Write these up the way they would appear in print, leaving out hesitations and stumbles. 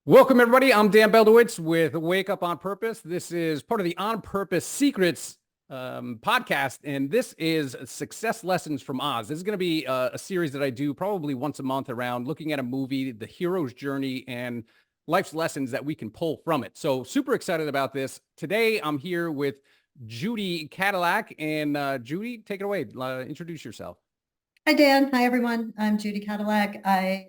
Welcome, everybody. I'm Dan Beldowitz with Wake Up on Purpose. This is part of the On Purpose Secrets podcast, and this is Success Lessons from Oz. This is going to be a series that I do probably once a month around looking at a movie, the hero's journey, and life's lessons that we can pull from it. So super excited about this. Today, I'm here with Judy Cadillac, and Judy, take it away. Introduce yourself. Hi, Dan. Hi, everyone. I'm Judy Cadillac. I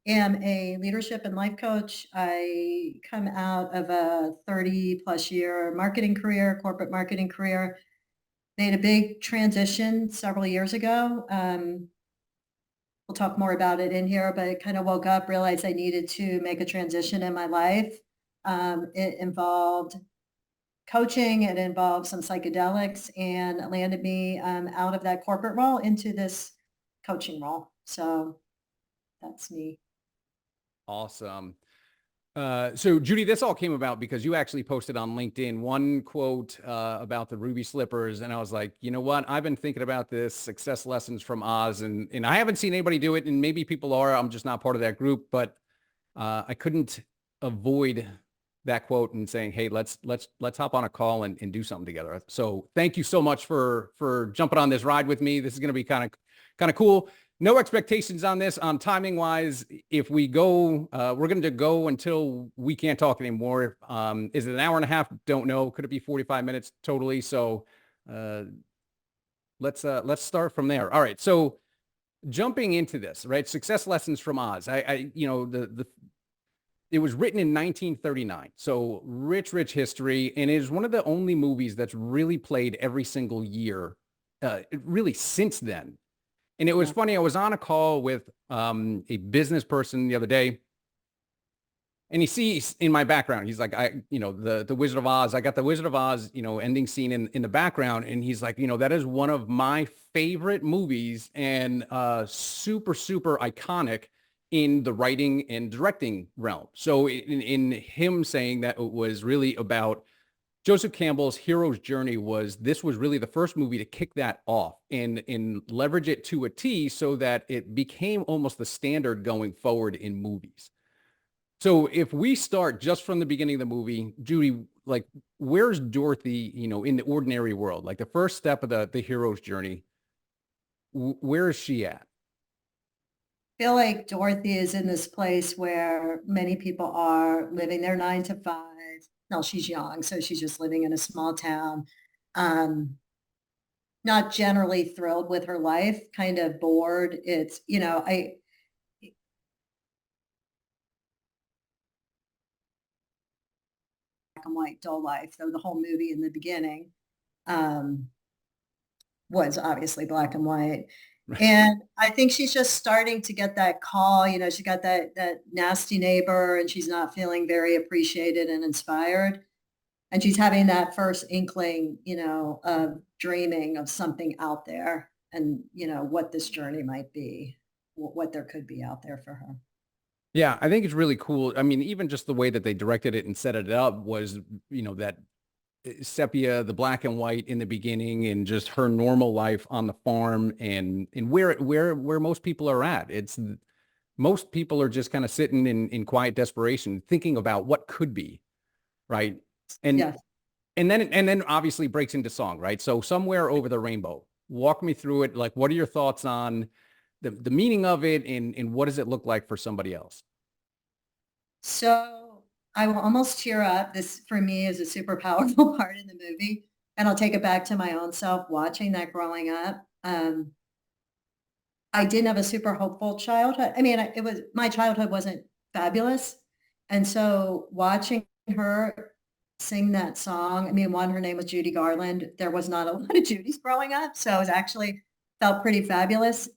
am a leadership and life coach. I come out of a 30 plus year marketing career, corporate marketing career, made a big transition several years ago. We'll talk more about it in here, but I kind of woke up, realized I needed to make a transition in my life. It involved coaching, it involved some psychedelics, and it landed me out of that corporate role into this coaching role. So that's me. Awesome. So Judy, this all came about because you actually posted on LinkedIn one quote about the ruby slippers. And I was like, you know what? I've been thinking about this success lessons from Oz and I haven't seen anybody do it. And maybe people are, I'm just not part of that group, but I couldn't avoid that quote and saying, hey, let's hop on a call and do something together. So thank you so much for jumping on this ride with me. This is going to be kind of cool. No expectations on this on timing wise. If we go, we're going to go until we can't talk anymore. Is it an hour and a half? Don't know. Could it be 45 minutes? Totally. So let's start from there. All right. So jumping into this, right? Success lessons from Oz. It was written in 1939. So rich history. And it is one of the only movies that's really played every single year, really since then. And it was funny. I was on a call with a business person the other day, and he sees in my background, he's like, the Wizard of Oz. I got the Wizard of Oz, ending scene in the background. And he's like, that is one of my favorite movies and super, super iconic in the writing and directing realm. So in him saying that it was really about Joseph Campbell's hero's journey this was really the first movie to kick that off and leverage it to a T so that it became almost the standard going forward in movies. So if we start just from the beginning of the movie, Judy, like where's Dorothy, in the ordinary world, like the first step of the hero's journey, where is she at? I feel like Dorothy is in this place where many people are living their 9 to 5. No, she's young, so she's just living in a small town. Not generally thrilled with her life, kind of bored. It's, I black and white dull life, though the whole movie in the beginning was obviously black and white. And I think she's just starting to get that call, she got that nasty neighbor and she's not feeling very appreciated and inspired. And she's having that first inkling, of dreaming of something out there and, what this journey might be, what there could be out there for her. Yeah, I think it's really cool. I mean, even just the way that they directed it and set it up was, that sepia, the black and white in the beginning and just her normal life on the farm and where most people are at. Most people are just kind of sitting in quiet desperation, thinking about what could be, right? And Yes. and then obviously breaks into song, right? So somewhere over the rainbow. Walk me through it. Like, what are your thoughts on the meaning of it and what does it look like for somebody else? So I will almost tear up. This for me is a super powerful part in the movie. And I'll take it back to my own self watching that growing up. I didn't have a super hopeful childhood. I mean, my childhood wasn't fabulous. And so watching her sing that song, I mean, one, her name was Judy Garland. There was not a lot of Judys growing up. So it was actually felt pretty fabulous.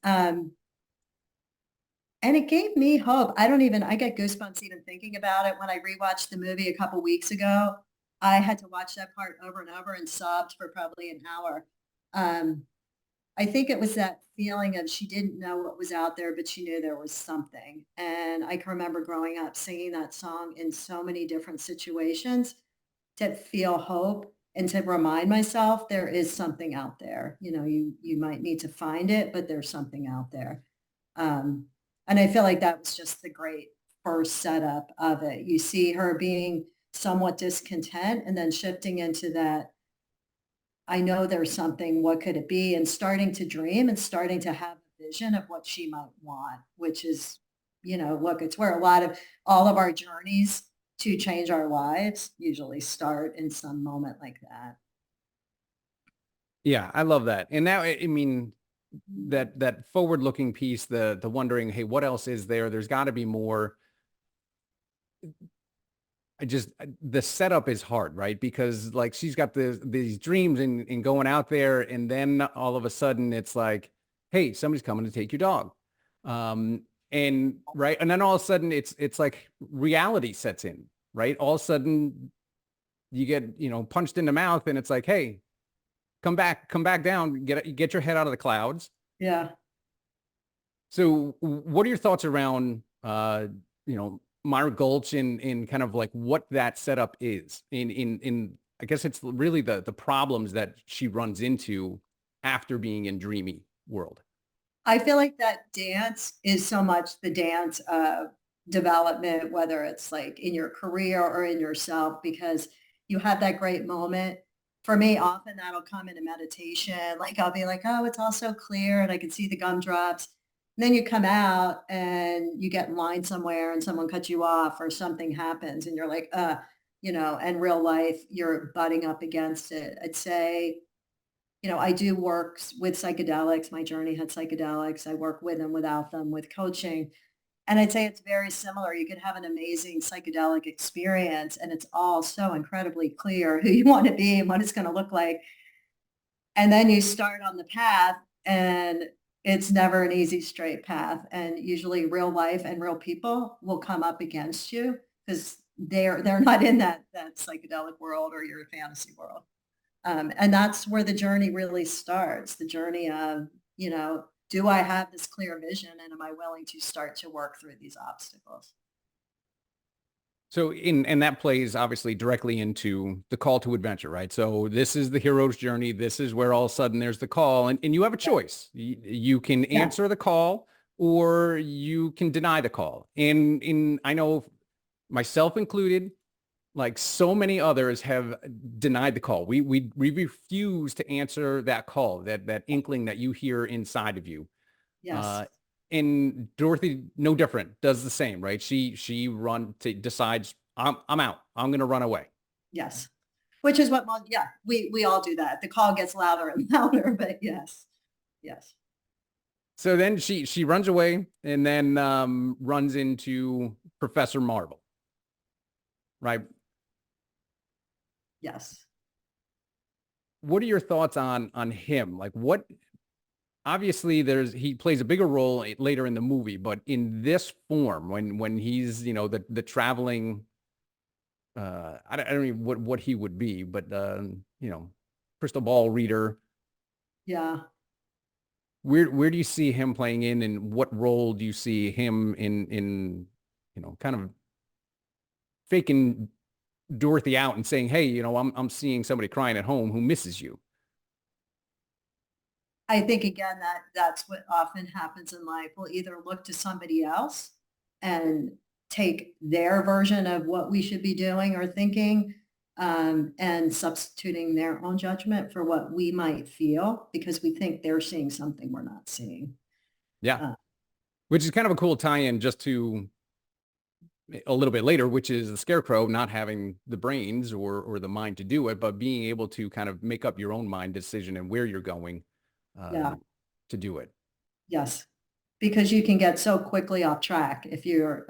And it gave me hope. I get goosebumps even thinking about it. When I rewatched the movie a couple weeks ago, I had to watch that part over and over and sobbed for probably an hour. I think it was that feeling of she didn't know what was out there, but she knew there was something. And I can remember growing up singing that song in so many different situations to feel hope and to remind myself there is something out there. You might need to find it, but there's something out there. And I feel like that was just the great first setup of it. You see her being somewhat discontent and then shifting into that, I know there's something, what could it be? And starting to dream and starting to have a vision of what she might want, which is, look, it's where a lot of all of our journeys to change our lives usually start in some moment like that. Yeah, I love that. And now, I mean, that forward-looking piece, the wondering, hey, what else is there? There's got to be more. The setup is hard, right? Because like she's got these dreams and going out there, and then all of a sudden it's like, hey, somebody's coming to take your dog. And right, and then all of a sudden it's like reality sets in, right? All of a sudden you get, punched in the mouth, and it's like, hey, come back down, get your head out of the clouds. Yeah. So what are your thoughts around you know, Myra Gulch in kind of like what that setup is in I guess it's really the problems that she runs into after being in Dreamy World. I feel like that dance is so much the dance of development, whether it's like in your career or in yourself, because you have that great moment. For me, often that'll come in a meditation. Like I'll be like, oh, it's all so clear and I can see the gumdrops. And then you come out and you get in line somewhere and someone cuts you off or something happens and you're like, and real life, you're butting up against it. I'd say I do work with psychedelics. My journey had psychedelics. I work with and without them with coaching. And I'd say it's very similar. You could have an amazing psychedelic experience and it's all so incredibly clear who you want to be and what it's going to look like. And then you start on the path and it's never an easy straight path. And usually real life and real people will come up against you because they're not in that psychedelic world or your fantasy world. And that's where the journey really starts, the journey of, do I have this clear vision and am I willing to start to work through these obstacles? So and that plays obviously directly into the call to adventure, right? So this is the hero's journey. This is where all of a sudden there's the call, and you have a Yeah. choice. You can Yeah. answer the call or you can deny the call. And in I know myself included, like so many others have denied the call. We refuse to answer that call, that inkling that you hear inside of you. Yes. Uh, and Dorothy, no different, does the same, right? Decides I'm out. I'm going to run away. Yes. Which is what, yeah, we all do that. The call gets louder and louder, but yes. Yes. So then she runs away and then runs into Professor Marvel, right? Yes. What are your thoughts on him? Like what obviously he plays a bigger role later in the movie, but in this form, when he's, the traveling, I don't know what he would be, but, crystal ball reader, Yeah. where do you see him playing in, and what role do you see him in, kind of faking Dorothy out and saying, hey, I'm seeing somebody crying at home who misses you. I think again that's what often happens in life. We'll either look to somebody else and take their version of what we should be doing or thinking, and substituting their own judgment for what we might feel because we think they're seeing something we're not seeing. Yeah. Uh, Which is kind of a cool tie-in just to a little bit later, which is the Scarecrow not having the brains or the mind to do it, but being able to kind of make up your own mind decision and where you're going yeah. to do it. Yes. Because you can get so quickly off track if you're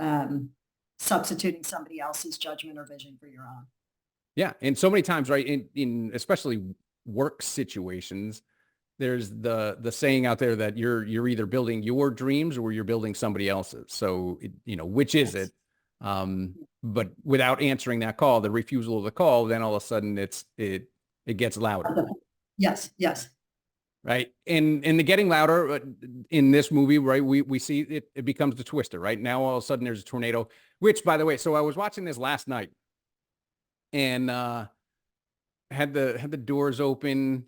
substituting somebody else's judgment or vision for your own. Yeah. And so many times, right, in especially work situations, there's the saying out there that you're either building your dreams or you're building somebody else's. So, which is Yes. it? But without answering that call, the refusal of the call, then all of a sudden it gets louder. Yes. Yes. Right. And the getting louder in this movie, right? We see it becomes the twister, right? Now all of a sudden there's a tornado, which by the way, so I was watching this last night and had the doors open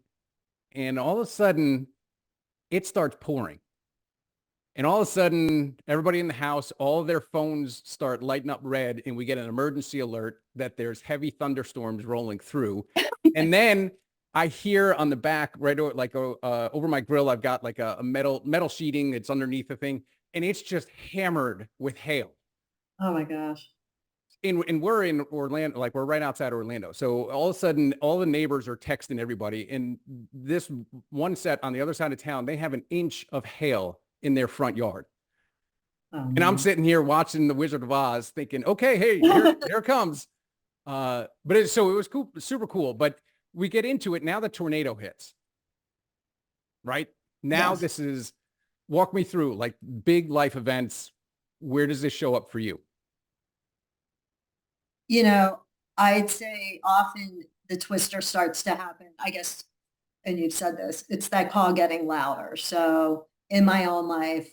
and all of a sudden it starts pouring. And all of a sudden, everybody in the house, all of their phones start lighting up red, and we get an emergency alert that there's heavy thunderstorms rolling through. And then I hear on the back, right like over my grill, I've got like a metal sheeting that's underneath the thing, and it's just hammered with hail. Oh my gosh. And we're in Orlando, like we're right outside Orlando. So all of a sudden, all the neighbors are texting everybody. And this one set on the other side of town, they have an inch of hail in their front yard. Oh And I'm no. sitting here watching The Wizard of Oz thinking, okay, hey, here it comes. So it was cool, super cool. But we get into it. Now the tornado hits, right? Now Yes. this is, walk me through like big life events. Where does this show up for you? You know, I'd say often the twister starts to happen, I guess, and you've said this, it's that call getting louder. So in my own life,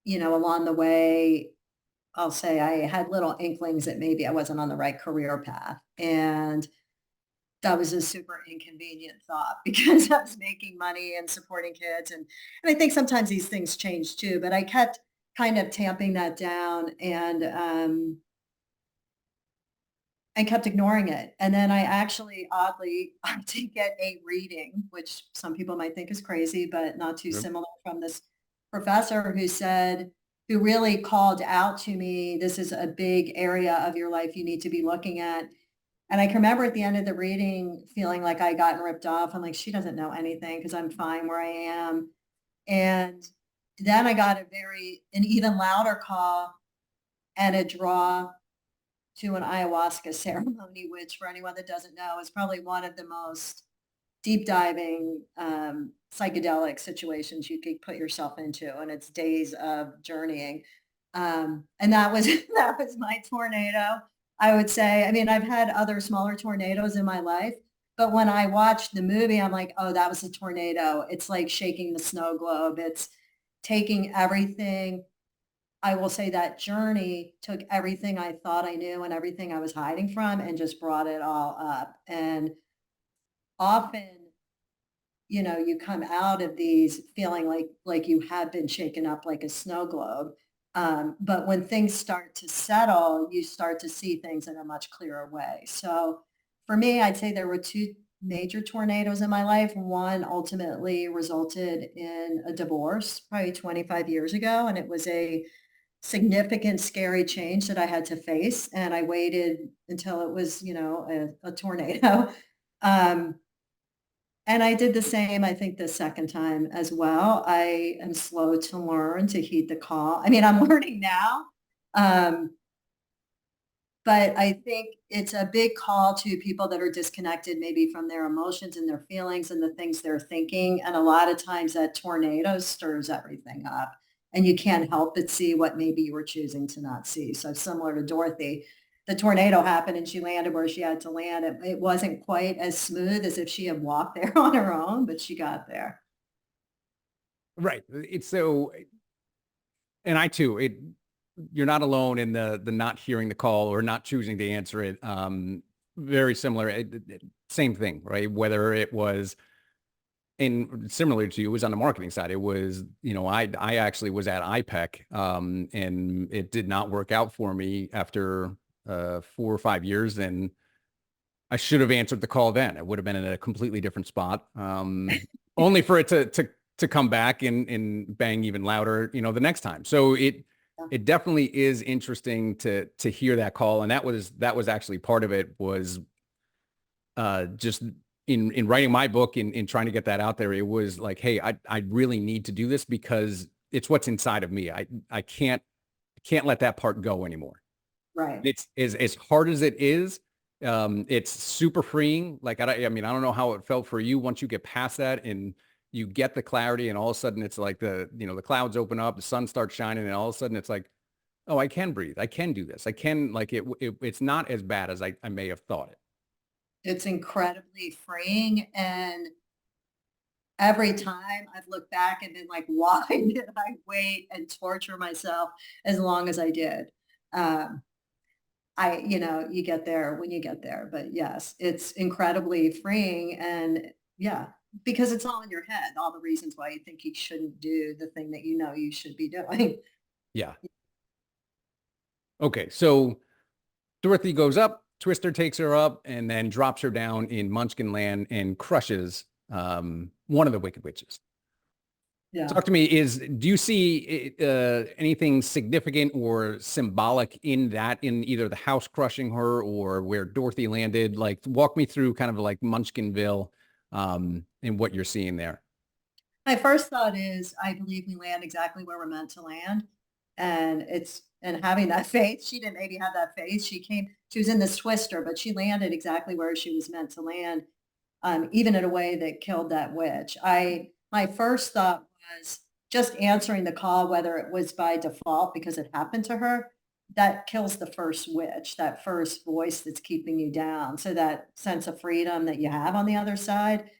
along the way, I'll say I had little inklings that maybe I wasn't on the right career path. And that was a super inconvenient thought because I was making money and supporting kids. And I think sometimes these things change too, but I kept kind of tamping that down and I kept ignoring it. And then I actually, oddly, I did get a reading, which some people might think is crazy, but not too Yep. similar, from this professor who really called out to me, this is a big area of your life you need to be looking at. And I can remember at the end of the reading feeling like I gotten ripped off. I'm like, she doesn't know anything because I'm fine where I am. And then I got an even louder call and a draw to an ayahuasca ceremony, which for anyone that doesn't know is probably one of the most deep diving psychedelic situations you could put yourself into, and it's days of journeying. And that was that was my tornado. I would say, I mean, I've had other smaller tornadoes in my life, but when I watched the movie, I'm like, oh, that was a tornado. It's like shaking the snow globe. It's taking everything. I will say that journey took everything I thought I knew and everything I was hiding from and just brought it all up. And often, you come out of these feeling like you have been shaken up like a snow globe. But when things start to settle, you start to see things in a much clearer way. So for me, I'd say there were two major tornadoes in my life. One ultimately resulted in a divorce probably 25 years ago, and it was a significant, scary change that I had to face. And I waited until it was, a tornado. Um, and I did the same, I think, the second time as well. I am slow to learn to heed the call. I mean, I'm learning now. Um, but I think it's a big call to people that are disconnected maybe from their emotions and their feelings and the things they're thinking. And a lot of times that tornado stirs everything up and you can't help but see what maybe you were choosing to not see. So similar to Dorothy, the tornado happened and she landed where she had to land. It wasn't quite as smooth as if she had walked there on her own, but she got there. Right. It's so, and I too, you're not alone in the not hearing the call or not choosing to answer it. Very similar, same thing, right? Whether it was, and similar to you, it was on the marketing side. It was, I actually was at IPEC, and it did not work out for me after 4 or 5 years, and I should have answered the call then. It would have been in a completely different spot, only for it to come back and bang even louder, the next time. So it definitely is interesting to hear that call, and that was actually part of it was just in writing my book, in trying to get that out there. It was like, hey, I really need to do this because it's what's inside of me. I can't let that part go anymore. Right. It's as hard as it is. It's super freeing. Like, I mean, I don't know how it felt for you once you get past that and you get the clarity and all of a sudden it's like the clouds open up, the sun starts shining, and all of a sudden it's like, oh, I can breathe. I can do this. I can, like, it's not as bad as I may have thought it. It's incredibly freeing. And every time I've looked back and been like, why did I wait and torture myself as long as I did? Um, you get there when you get there, but yes, it's incredibly freeing. And yeah, because it's all in your head, all the reasons why you think you shouldn't do the thing that you know you should be doing. Yeah. Okay. So Dorothy goes up, Twister takes her up, and then drops her down in Munchkin Land and crushes one of the Wicked Witches. Yeah. Talk to me. Do you see anything significant or symbolic in that, in either the house crushing her or where Dorothy landed? Like, walk me through kind of like Munchkinville and what you're seeing there. My first thought is I believe we land exactly where we're meant to land. And having that faith, she didn't maybe have that faith. She was in this twister, but she landed exactly where she was meant to land, even in a way that killed that witch. My first thought was just answering the call, whether it was by default because it happened to her, that kills the first witch, that first voice that's keeping you down. So that sense of freedom that you have on the other side,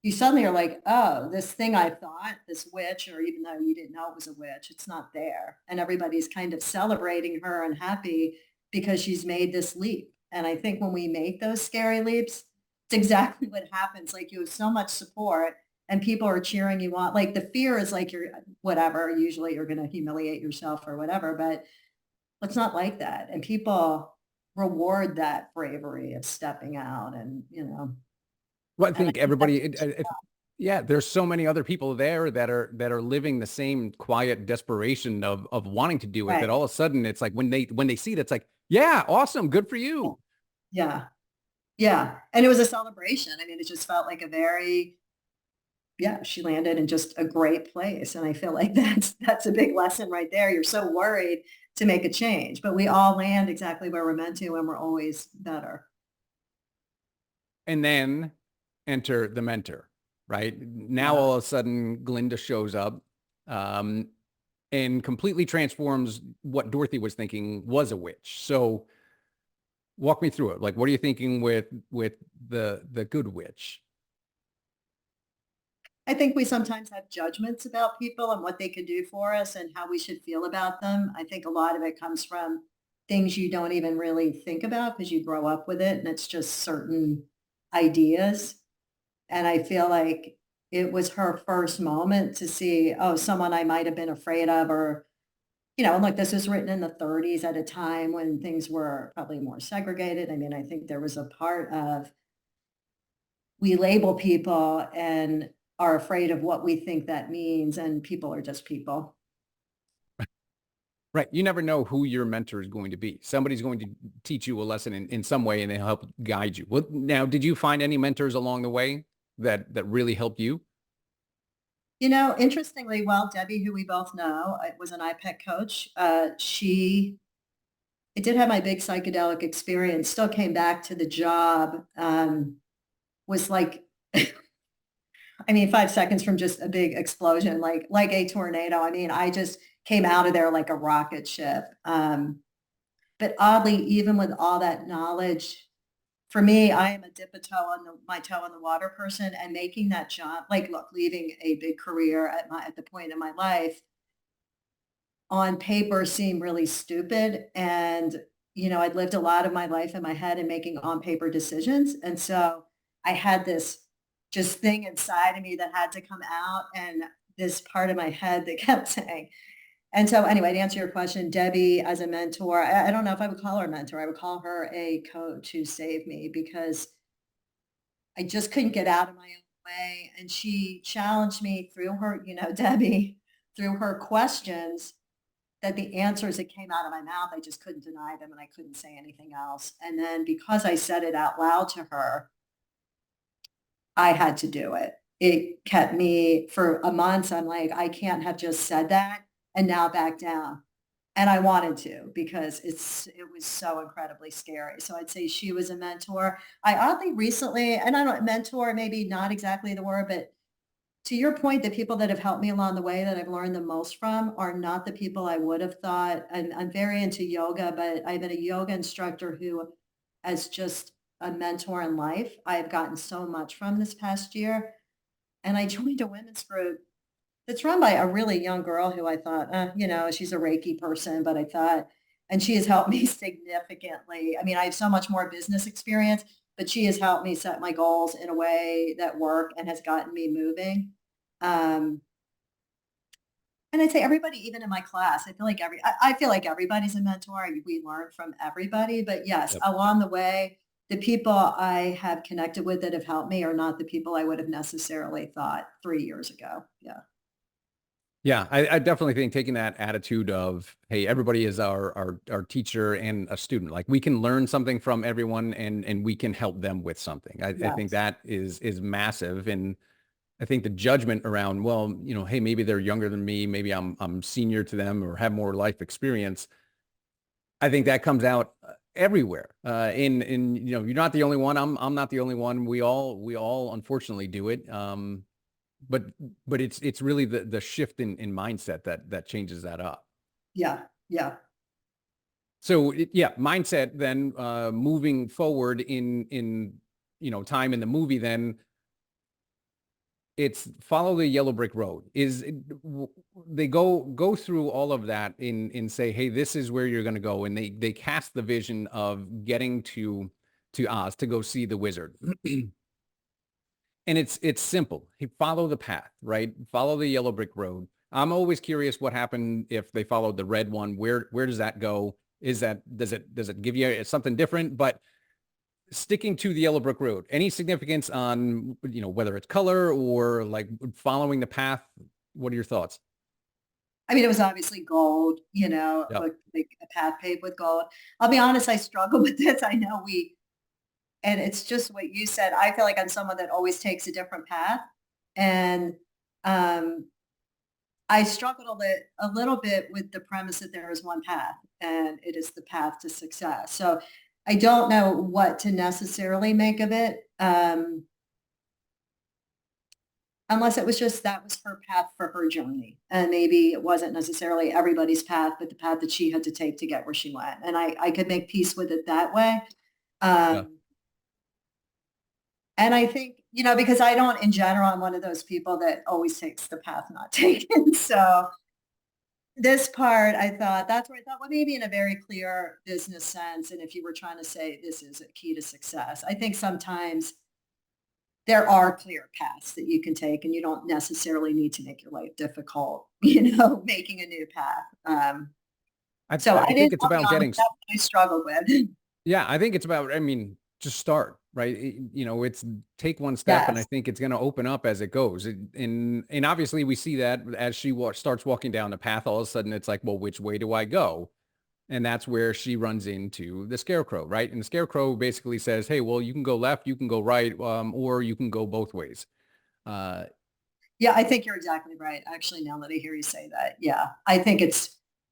you suddenly are like, oh, this thing I thought, this witch, or even though you didn't know it was a witch, it's not there. And everybody's kind of celebrating her and happy because she's made this leap. And I think when we make those scary leaps, it's exactly what happens. Like you have so much support and people are cheering you on. Like the fear is like you're whatever, usually you're going to humiliate yourself or whatever, but it's not like that. And people reward that bravery of stepping out and. Well, I And I think think that's everybody, yeah, there's so many other people there that are living the same quiet desperation of wanting to do it, that right. all of a sudden it's like when they see it, it's like, yeah, awesome, good for you. Yeah. Yeah. And it was a celebration. I mean, it just felt like yeah, she landed in just a great place. And I feel like that's a big lesson right there. You're so worried to make a change, but we all land exactly where we're meant to, and we're always better. And then enter the mentor, right? Now Yeah. all of a sudden Glinda shows up um, and completely transforms what Dorothy was thinking was a witch. So walk me through it. Like, what are you thinking with the good witch? I think we sometimes have judgments about people and what they can do for us and how we should feel about them. I think a lot of it comes from things you don't even really think about because you grow up with it and it's just certain ideas. And I feel like it was her first moment to see, oh, someone I might have been afraid of, or, and look, this was written in the 30s at a time when things were probably more segregated. I mean, I think there was a part of we label people and are afraid of what we think that means, and people are just people. Right. You never know who your mentor is going to be. Somebody's going to teach you a lesson in some way and they help guide you. Well, now, did you find any mentors along the way that really helped you? Interestingly, well, Debbie, who we both know, was an IPEC coach. I did have my big psychedelic experience, still came back to the job, was like, I mean, 5 seconds from just a big explosion, like a tornado. I mean, I just came out of there like a rocket ship. But oddly, even with all that knowledge, for me, I am a dip a toe on my toe in the water person, and making that jump, like, look, leaving a big career at the point in my life on paper seemed really stupid. And, I'd lived a lot of my life in my head and making on paper decisions. And so I had this just thing inside of me that had to come out, and this part of my head that kept saying. And so anyway, to answer your question, Debbie as a mentor, I don't know if I would call her a mentor. I would call her a coach who saved me because I just couldn't get out of my own way. And she challenged me through her, Debbie, through her questions, that the answers that came out of my mouth, I just couldn't deny them and I couldn't say anything else. And then because I said it out loud to her, I had to do it. It kept me for a month. I'm like, I can't have just said that and now back down. And I wanted to because it was so incredibly scary. So I'd say she was a mentor. I oddly recently, and I don't mentor, maybe not exactly the word, but to your point, the people that have helped me along the way that I've learned the most from are not the people I would have thought. And I'm very into yoga, but I've been a yoga instructor who, as just a mentor in life, I've gotten so much from this past year. And I joined a women's group that's run by a really young girl who I thought, she's a Reiki person, but I thought, and she has helped me significantly. I mean, I have so much more business experience, but she has helped me set my goals in a way that work and has gotten me moving. Um, and I'd say everybody, even in my class, I feel like everybody's a mentor. We learn from everybody, but yes, Yep. along the way, the people I have connected with that have helped me are not the people I would have necessarily thought 3 years ago. Yeah. Yeah, I definitely think taking that attitude of, hey, everybody is our teacher and a student. Like we can learn something from everyone and we can help them with something. I think Yes. that is massive. And I think the judgment around, well, hey, maybe they're younger than me, maybe I'm senior to them or have more life experience. I think that comes out everywhere. In you're not the only one. I'm not the only one. We all unfortunately do it. But it's really the shift in mindset that changes that up. Yeah. Yeah. So yeah, mindset then moving forward in time in the movie, then it's follow the yellow brick road. They go through all of that in say, hey, this is where you're going to go, and they cast the vision of getting to Oz to go see the wizard. And it's simple. Follow the path, right? Follow the yellow brick road. I'm always curious what happened if they followed the red one. Where does that go? Does it give you something different? But sticking to the yellow brick road, any significance on whether it's color or like following the path? What are your thoughts? I mean, it was obviously gold, Yeah, like a path paved with gold. I'll be honest, I struggle with this. I know and it's just what you said. I feel like I'm someone that always takes a different path. And um, I struggled a little bit with the premise that there is one path and it is the path to success. So I don't know what to necessarily make of it. Unless it was just that was her path for her journey. And maybe it wasn't necessarily everybody's path, but the path that she had to take to get where she went. And I could make peace with it that way. yeah. Um, and I think, because I don't, in general, I'm one of those people that always takes the path not taken. So this part, that's where I thought, well, maybe in a very clear business sense. And if you were trying to say this is a key to success, I think sometimes there are clear paths that you can take and you don't necessarily need to make your life difficult, making a new path. So I think it's I'll be about honest, getting. that's what I struggled with. Yeah, I think it's about, I mean, just start, right? It's take one step, and I Yes. think it's going to open up as it goes. And obviously we see that as she starts walking down the path, all of a sudden it's like, well, which way do I go? And that's where she runs into the Scarecrow, right? And the Scarecrow basically says, hey, well, you can go left, you can go right, or you can go both ways. Uh, Yeah, I think you're exactly right. Actually, now that I hear you say that, yeah, I think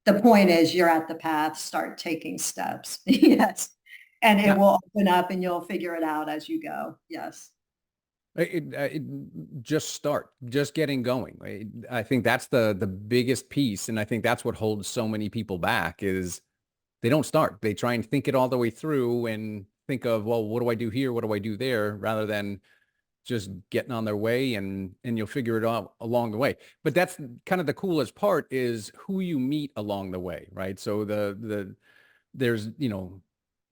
the point is you're at the path, start taking steps. Yes. And it now, will open up and you'll figure it out as you go. Yes. just start, just getting going. I think that's the biggest piece, and I think that's what holds so many people back is they don't start. They try and think it all the way through and think of, well, what do I do here? What do I do there? Rather than just getting on their way and you'll figure it out along the way. But that's kind of the coolest part is who you meet along the way, right? So there's,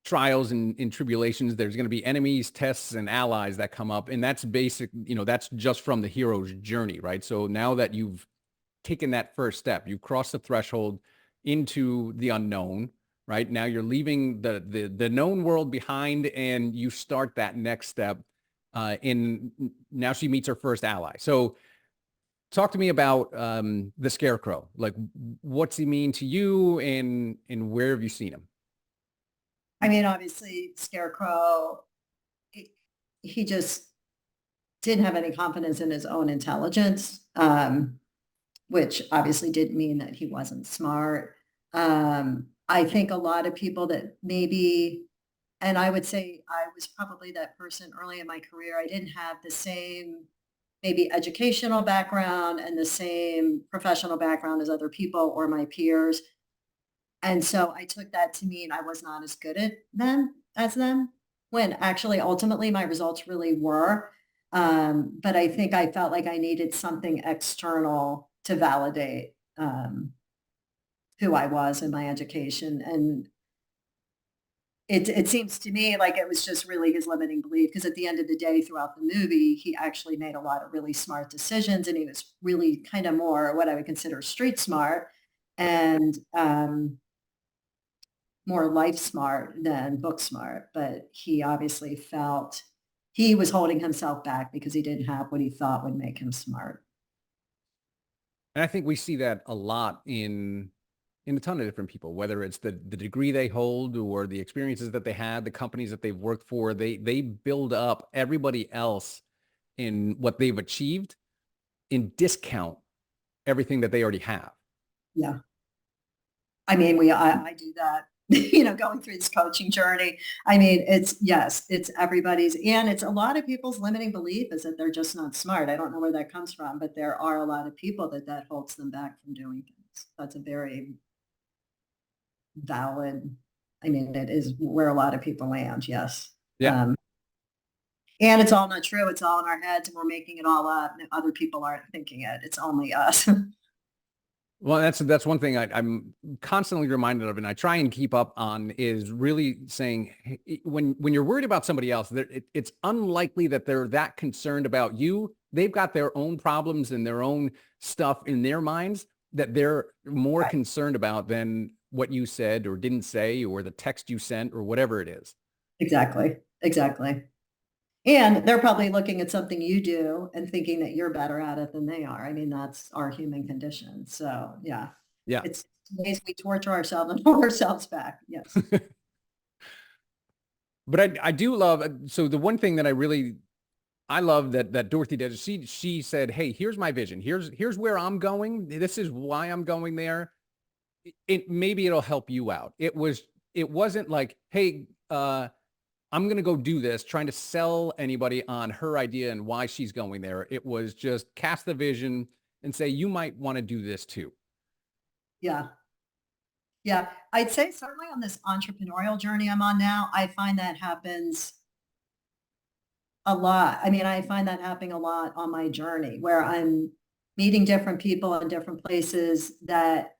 trials and tribulations. There's going to be enemies, tests, and allies that come up. And that's basic, that's just from the hero's journey, right? So now that you've taken that first step, you cross the threshold into the unknown, right? Now you're leaving the known world behind and you start that next step. In now she meets her first ally. So talk to me about the Scarecrow. Like, what's he mean to you, and where have you seen him? I mean, obviously, Scarecrow, he he just didn't have any confidence in his own intelligence, which obviously didn't mean that he wasn't smart. I think a lot of people that maybe, and I would say I was probably that person early in my career. I didn't have the same maybe educational background and the same professional background as other people or my peers. And so I took that to mean I was not as good at them as them, when actually ultimately my results really were. But I think I felt like I needed something external to validate who I was in my education. And it seems to me like it was just really his limiting belief, because at the end of the day, throughout the movie, he actually made a lot of really smart decisions, and he was really kind of more what I would consider street smart and more life smart than book smart. But he obviously felt he was holding himself back because he didn't have what he thought would make him smart. And I think we see that a lot in a ton of different people, whether it's the degree they hold or the experiences that they had, the companies that they've worked for. They build up everybody else in what they've achieved and discount everything that they already have. Yeah. I mean, I do that, going through this coaching journey. I mean, yes, it's everybody's, and it's a lot of people's limiting belief is that they're just not smart. I don't know where that comes from, but there are a lot of people that holds them back from doing things. That's a very valid, I mean, it is where a lot of people land. Yes. Yeah. Um, and it's all not true. It's all in our heads and we're making it all up. And other people aren't thinking it. It's only us. Well, that's one thing I'm constantly reminded of, and I try and keep up on, is really saying, hey, when you're worried about somebody else, it's unlikely that they're that concerned about you. They've got their own problems and their own stuff in their minds that they're more Right. concerned about than what you said or didn't say or the text you sent or whatever it is. Exactly. Exactly. And they're probably looking at something you do and thinking that you're better at it than they are. I mean, that's our human condition. So yeah, Yeah. it's ways we torture ourselves and hold ourselves back. Yes. But I do love, so the one thing that I love that Dorothy did is she said, "Hey, here's my vision. Here's where I'm going. This is why I'm going there. Maybe it'll help you out." It wasn't like, "Hey, I'm going to go do this," trying to sell anybody on her idea and why she's going there. It was just cast the vision and say, "You might want to do this too." Yeah. Yeah. I'd say certainly on this entrepreneurial journey I'm on now, I find that happens a lot. I mean, I find that happening a lot on my journey where I'm meeting different people in different places that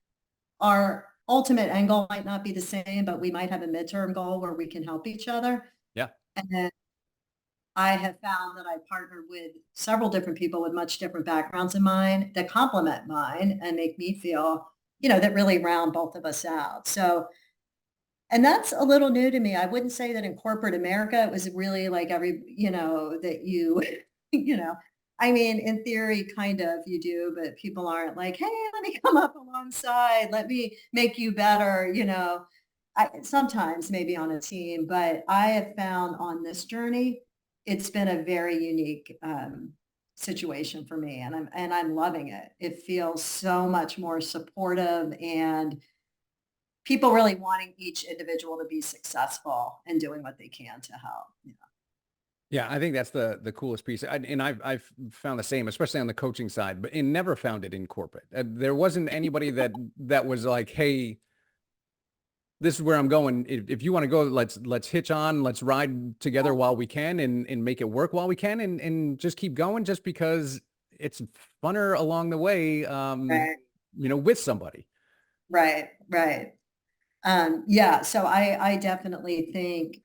our ultimate end goal might not be the same, but we might have a midterm goal where we can help each other. Yeah. And then I have found that I partnered with several different people with much different backgrounds than mine that complement mine and make me feel, that really round both of us out. So, and that's a little new to me. I wouldn't say that in corporate America, it was really like that you, you know, I mean, in theory, kind of you do, but people aren't like, hey, let me come up alongside. Let me make you better. Sometimes maybe on a team, but I have found on this journey, it's been a very unique situation for me, and I'm loving it. It feels so much more supportive and people really wanting each individual to be successful and doing what they can to help. Yeah, I think that's the coolest piece. And I've found the same, especially on the coaching side, but and never found it in corporate. There wasn't anybody that was like, "Hey, this is where I'm going. If you want to go, let's hitch on, let's ride together while we can and make it work while we can and just keep going just because it's funner along the way, Right, with somebody." right, right. Yeah, so I definitely think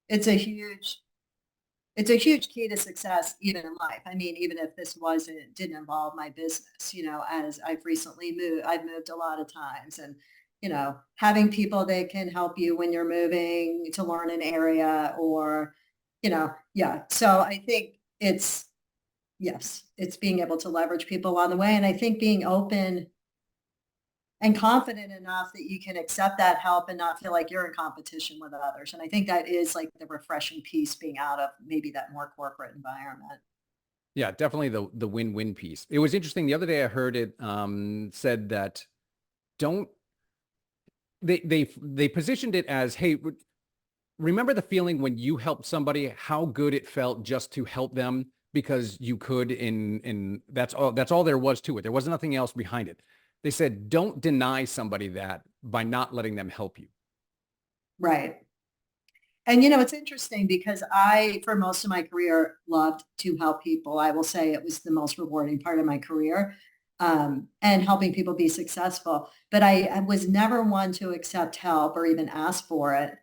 it's a huge it's a huge key to success even in life. I mean, even if this didn't involve my business, as I've moved a lot of times and, having people that can help you when you're moving to learn an area or, yeah. So I think yes, it's being able to leverage people along the way. And I think being open and confident enough that you can accept that help and not feel like you're in competition with others. And I think that is like the refreshing piece being out of maybe that more corporate environment. Yeah, definitely the win-win piece. It was interesting. The other day I heard it said that don't they positioned it as, "Hey, remember the feeling when you helped somebody, how good it felt just to help them because you could in that's all there was to it. There was nothing else behind it." They said, "Don't deny somebody that by not letting them help you." Right. And it's interesting because for most of my career, loved to help people. I will say it was the most rewarding part of my career. and helping people be successful. But I was never one to accept help or even ask for it.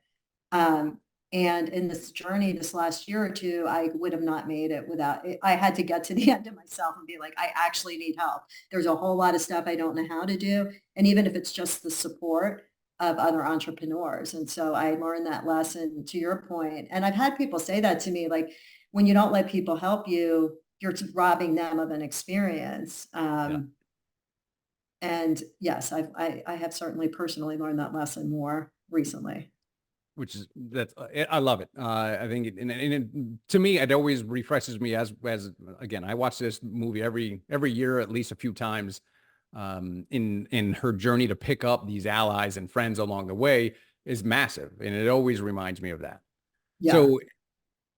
Um, and in this journey, this last year or two, I would have not made it without it. I had to get to the end of myself and be like, I actually need help. There's a whole lot of stuff I don't know how to do. And even if it's just the support of other entrepreneurs. And so I learned that lesson to your point. And I've had people say that to me, like, when you don't let people help you, you're robbing them of an experience. Yeah. And yes, I have certainly personally learned that lesson more recently. Which is I love it. I think to me it always refreshes me as again I watch this movie every year at least a few times. In her journey to pick up these allies and friends along the way is massive, and it always reminds me of that. Yeah. So,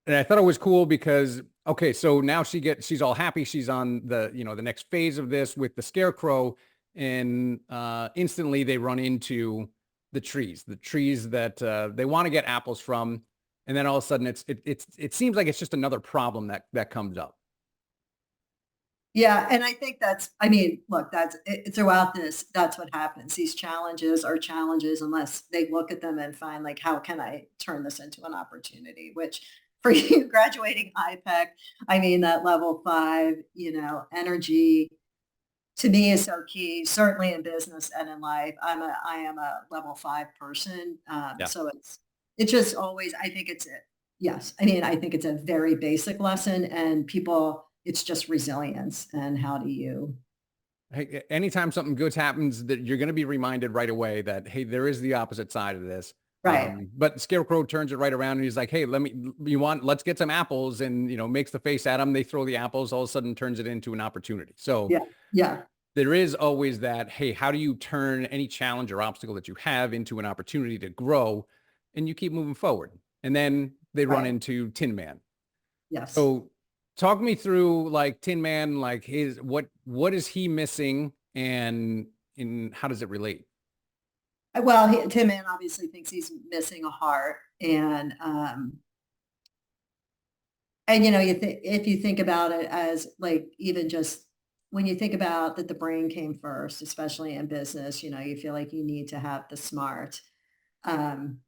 and I thought it was cool because okay, so now she's all happy. She's on the next phase of this with the Scarecrow, and instantly they run into the trees that they want to get apples from, and then all of a sudden it seems like it's just another problem that comes up. Yeah, and I think I mean, look, throughout this, that's what happens. These challenges are challenges unless they look at them and find like, how can I turn this into an opportunity? Which for you graduating IPEC, I mean, that level 5, energy to me is so key, certainly in business and in life. I am a level 5 person. Yeah. So it's just always, I think yes. I mean, I think it's a very basic lesson and it's just resilience and how do you, Hey, anytime something good happens, that you're going to be reminded right away that, hey, there is the opposite side of this. right. But Scarecrow turns it right around and he's like, hey, let's get some apples, and, makes the face at them. They throw the apples, all of a sudden turns it into an opportunity. So Yeah. Yeah. there is always that, hey, how do you turn any challenge or obstacle that you have into an opportunity to grow, and you keep moving forward. And then they run Right. into Tin Man. Yes. So talk me through like Tin Man, like what is he missing, and how does it relate? Well, Tim Man obviously thinks he's missing a heart, and if you think about it as like even just when you think about that the brain came first, especially in business, you feel like you need to have the smart. Um,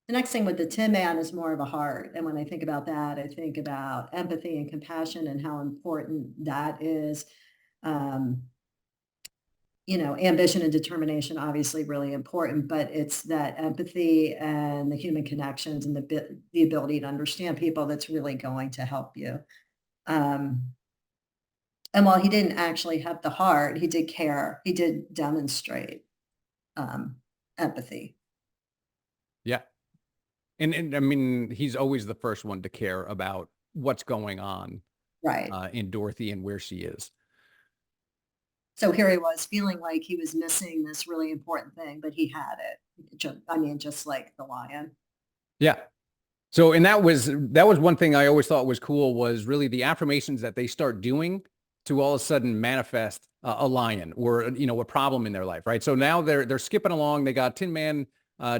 the next thing with the Tin Man is more of a heart, and when I think about that, I think about empathy and compassion and how important that is. Um, ambition and determination, obviously really important, but it's that empathy and the human connections and the ability to understand people that's really going to help you. Um, and while he didn't actually have the heart, he did care. He did demonstrate um, empathy. Yeah. And I mean, he's always the first one to care about what's going on Right. in Dorothy and where she is. So here he was feeling like he was missing this really important thing, but he had it. I mean, just like the lion. Yeah. So, and that was one thing I always thought was cool, was really the affirmations that they start doing to all of a sudden manifest a lion or, a problem in their life. Right. So now they're skipping along. They got Tin Man,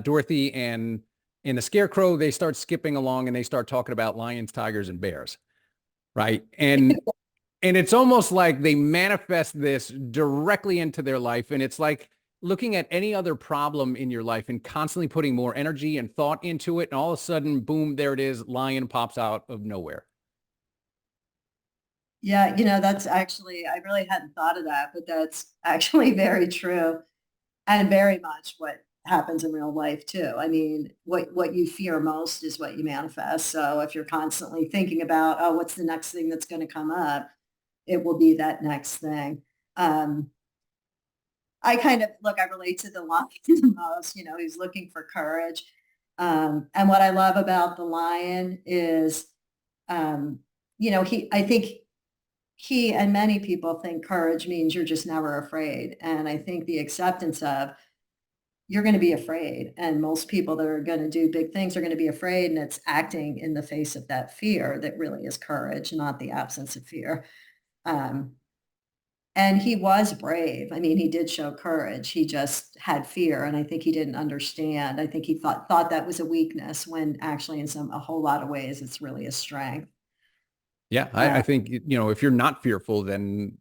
Dorothy, and the Scarecrow. They start skipping along and they start talking about lions, tigers, and bears. Right. And it's almost like they manifest this directly into their life. And it's like looking at any other problem in your life and constantly putting more energy and thought into it. And all of a sudden, boom, there it is. Lion pops out of nowhere. Yeah, that's actually, I really hadn't thought of that, but that's actually very true and very much what happens in real life too. I mean, what you fear most is what you manifest. So if you're constantly thinking about, oh, what's the next thing that's going to come up, it will be that next thing. Um, I kind of look, I relate to the lion the most, he's looking for courage. And what I love about the lion is, um, I think he and many people think courage means you're just never afraid. And I think the acceptance of you're going to be afraid. And most people that are going to do big things are going to be afraid. And it's acting in the face of that fear that really is courage, not the absence of fear. Um, and he was brave. I mean, he did show courage. He just had fear. And I think he didn't understand. I think he thought that was a weakness when actually in a whole lot of ways, it's really a strength. Yeah. I think, if you're not fearful, then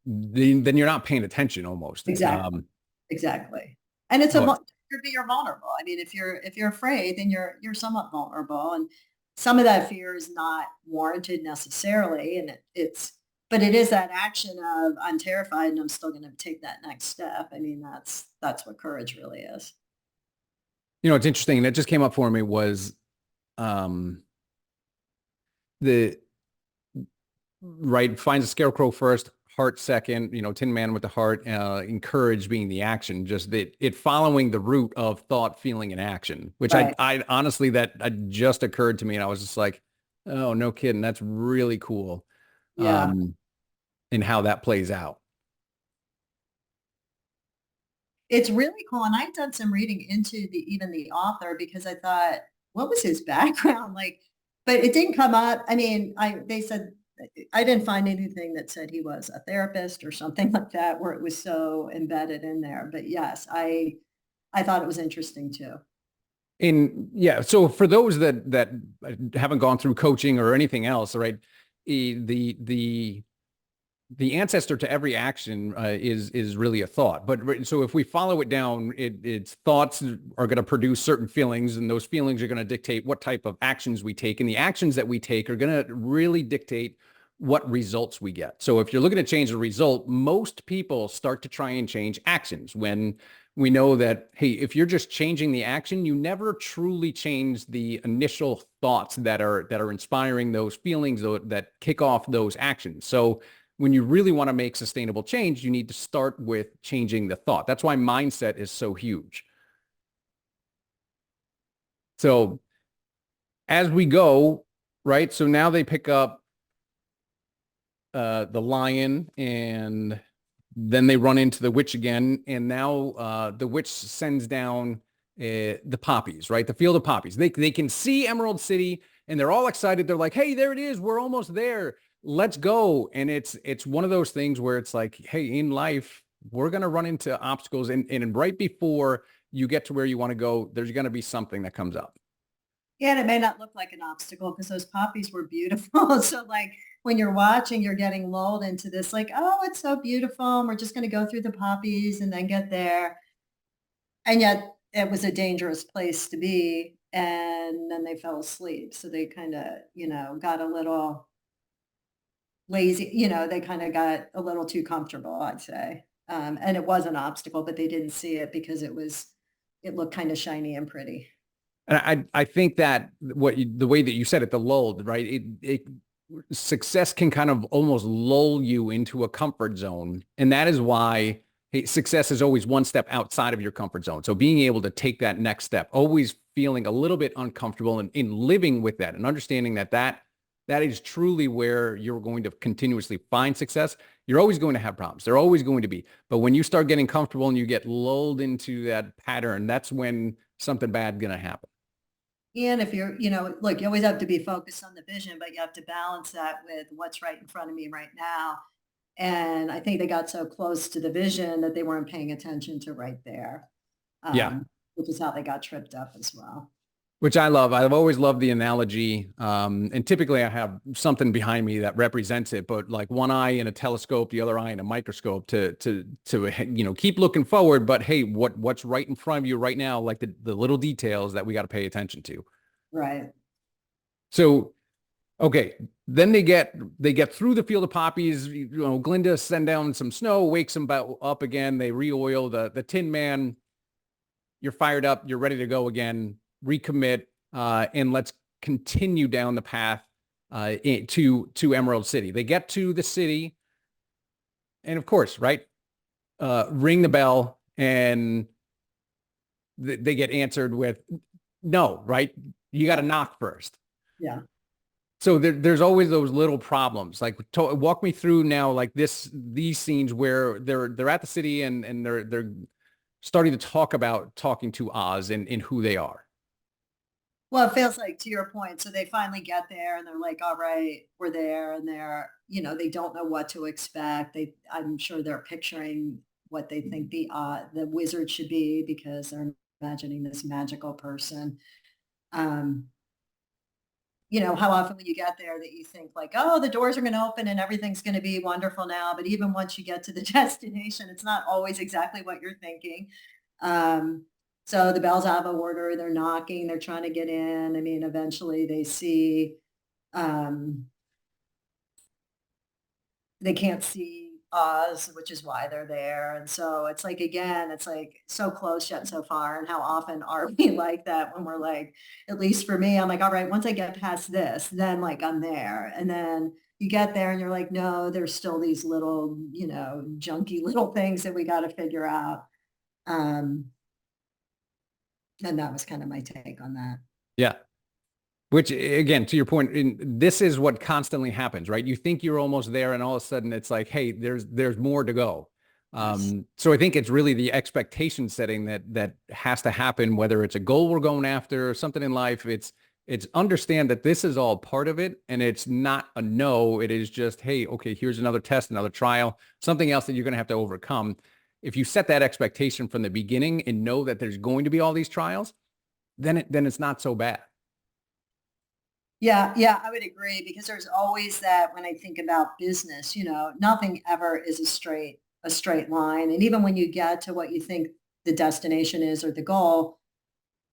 then you're not paying attention almost. Exactly. Exactly. And it's But you're vulnerable. I mean, if you're afraid, then you're somewhat vulnerable. And some of that fear is not warranted necessarily. And but it is that action of I'm terrified and I'm still going to take that next step. I mean, that's what courage really is. it's interesting. That just came up for me was um, the right finds a scarecrow first, heart second, Tin Man with the heart, encourage being the action, just that it following the route of thought, feeling, and action, which Right. I honestly, that just occurred to me. And I was just like, oh, no kidding. That's really cool. Yeah. And how that plays out. It's really cool. And I've done some reading into even the author because I thought, what was his background? Like, but it didn't come up. I mean, they said I didn't find anything that said he was a therapist or something like that, where it was so embedded in there. But yes, I thought it was interesting too. And yeah, so for those that haven't gone through coaching or anything else, right? The ancestor to every action is really a thought. But so if we follow it down, its thoughts are going to produce certain feelings, and those feelings are going to dictate what type of actions we take, and the actions that we take are going to really dictate what results we get. So if you're looking to change the result, most people start to try and change actions when we know that, hey, if you're just changing the action, you never truly change the initial thoughts that are inspiring those feelings that kick off those actions. So when you really want to make sustainable change, you need to start with changing the thought. That's why mindset is so huge. So as we go, right? So now they pick up the lion, and then they run into the witch again. And now the witch sends down the poppies, right? The field of poppies. They can see Emerald City, and they're all excited. They're like, hey, there it is. We're almost there. Let's go. And it's one of those things where it's like, hey, in life, we're going to run into obstacles. And right before you get to where you want to go, there's going to be something that comes up. Yeah, and it may not look like an obstacle because those poppies were beautiful. So like when you're watching, you're getting lulled into this like, oh, it's so beautiful. And we're just going to go through the poppies and then get there. And yet it was a dangerous place to be. And then they fell asleep. So they kind of, got a little lazy, they kind of got a little too comfortable, I'd say. And it was an obstacle, but they didn't see it because it looked kind of shiny and pretty. And I think that the way that you said it, the lull, right? Success can kind of almost lull you into a comfort zone. And that is why, hey, success is always one step outside of your comfort zone. So being able to take that next step, always feeling a little bit uncomfortable and in living with that and understanding that is truly where you're going to continuously find success. You're always going to have problems. They're always going to be. But when you start getting comfortable and you get lulled into that pattern, that's when something bad going to happen. And if you're, look, you always have to be focused on the vision, but you have to balance that with what's right in front of me right now. And I think they got so close to the vision that they weren't paying attention to right there, Yeah. which is how they got tripped up as well. Which I love. I've always loved the analogy. And typically I have something behind me that represents it, but like one eye in a telescope, the other eye in a microscope to keep looking forward. But hey, what's right in front of you right now, like the little details that we got to pay attention to. Right. So, okay. Then they get through the field of poppies, Glinda send down some snow, wakes them up again. They re-oil the Tin Man. You're fired up. You're ready to go again. Recommit, and let's continue down the path to Emerald City. They get to the city, and of course, right, ring the bell, and they get answered with no, right? You got to knock first. Yeah. So there's always those little problems. Like walk me through now, like these scenes where they're at the city and they're starting to talk about talking to Oz and who they are. Well, it feels like to your point. So they finally get there and they're like, all right, we're there. And they don't know what to expect. I'm sure they're picturing what they think the wizard should be because they're imagining this magical person. you know, how often when you get there that you think like, oh, the doors are going to open and everything's going to be wonderful now. But even once you get to the destination, it's not always exactly what you're thinking. Um, so the bells have a order, they're knocking, they're trying to get in. I mean, eventually um, they can't see Oz, which is why they're there. And so it's like, again, it's like so close yet so far. And how often are we like that when we're like, at least for me, I'm like, all right, once I get past this, then like I'm there. And then you get there and you're like, no, there's still these little, you know, junky little things that we got to figure out. Um, and that was kind of my take on that. Yeah. Which again, to your point, this is what constantly happens, right? You think you're almost there, and all of a sudden it's like, hey, there's more to go. Yes. So I think it's really the expectation setting that has to happen, whether it's a goal we're going after or something in life. It's understand that this is all part of it, and it's not a no. It is just, hey, okay, here's another test, another trial, something else that you're going to have to overcome. If you set that expectation from the beginning and know that there's going to be all these trials, then it's not so bad. Yeah, yeah, I would agree because there's always that when I think about business, you know, nothing ever is a straight line. And even when you get to what you think the destination is or the goal,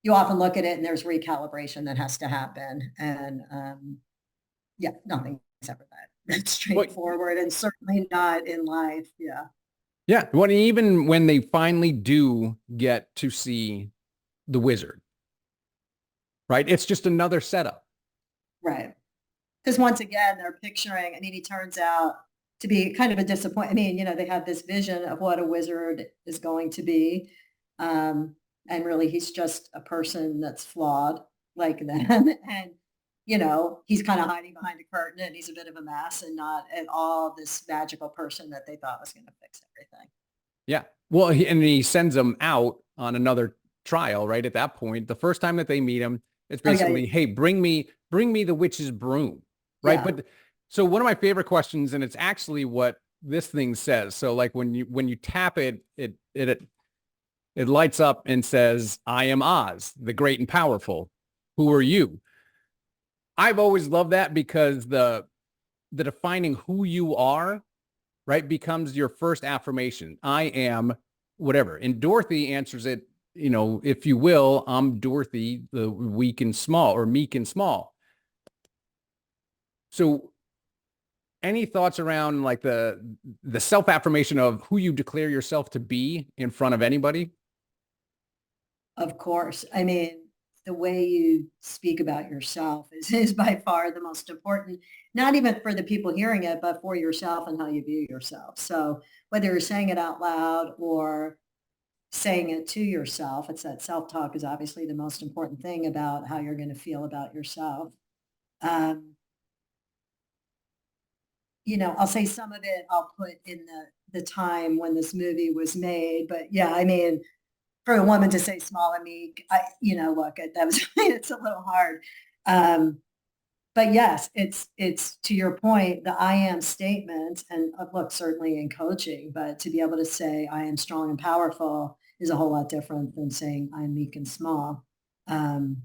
you often look at it and there's recalibration that has to happen. And yeah, nothing's ever that Well, straightforward and certainly not in life. Yeah. yeah. Well, even when they finally do get to see the wizard, right? It's just another setup. Right. Because once again, they're picturing, I mean, he turns out to be kind of a disappointment. I mean, you know, they have this vision of what a wizard is going to be. Um, and really, he's just a person that's flawed like them. And, you know, he's kind of hiding behind a curtain and he's a bit of a mess and not at all this magical person that they thought was going to fix everything. Yeah. Well, and he sends them out on another trial, right? At that point, the first time that they meet him, it's Oh, yeah. basically, hey, bring me the witch's broom, right? Yeah. But so one of my favorite questions, and it's actually what this thing says. So like when you tap it, it lights up and says, I am Oz, the great and powerful. Who are you? I've always loved that because the defining who you are, right, becomes your first affirmation. I am whatever. And Dorothy answers it, you know, if you will, I'm Dorothy, the weak and small, or meek and small. So any thoughts around like the self-affirmation of who you declare yourself to be in front of anybody? Of course. I mean, the way you speak about yourself is by far the most important, not even for the people hearing it, but for yourself and how you view yourself. So whether you're saying it out loud or saying it to yourself, it's that self-talk is obviously the most important thing about how you're going to feel about yourself. Um, you know, I'll say some of it I'll put in the time when this movie was made, but yeah, I mean, for a woman to say small and meek, you know, look, that was it's a little hard. Um, but yes, it's to your point, the I am statement, and look, certainly in coaching, but to be able to say I am strong and powerful is a whole lot different than saying I'm meek and small. Um,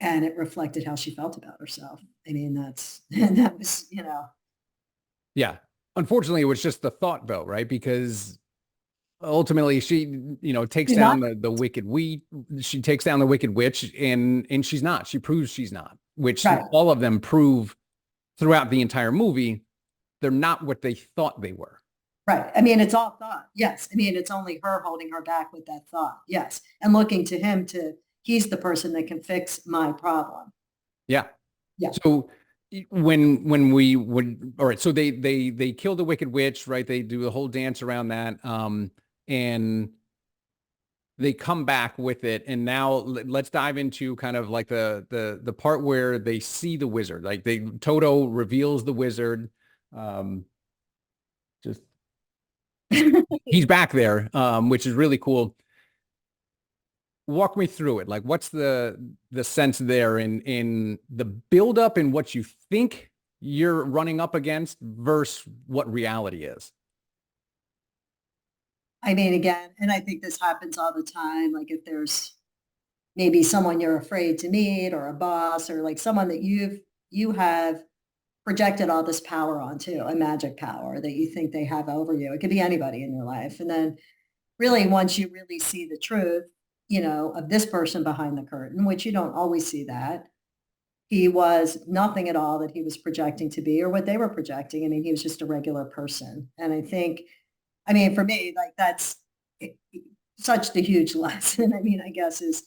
and it reflected how she felt about herself. I mean, that's that was, you know, Yeah. Unfortunately, it was just the thought though, right? Because ultimately she, you know, takes she's not down she takes down the wicked witch, and she's not. She proves she's not, which right. all of them prove throughout the entire movie. They're not what they thought they were. Right. I mean, it's all thought. Yes. I mean, it's only her holding her back with that thought. Yes. And looking to him he's the person that can fix my problem. Yeah. Yeah. So when we would, all right, so they kill the wicked witch, right? They do the whole dance around that. And they come back with it. And now let's dive into kind of like the part where they see the wizard. Like Toto reveals the wizard. Just he's back there, which is really cool. Walk me through it. Like, what's the sense there in the buildup and what you think you're running up against versus what reality is? I mean, again, and I think this happens all the time. Like if there's, maybe someone you're afraid to meet, or a boss, or like someone that you have projected all this power onto, a magic power that you think they have over you. It could be anybody in your life. And then really, once you really see the truth, of this person behind the curtain, which you don't always see that, he was nothing at all that he was projecting to be or what they were projecting. I mean, he was just a regular person. And I think, I mean, for me, like that's such the huge lesson. I mean, I guess is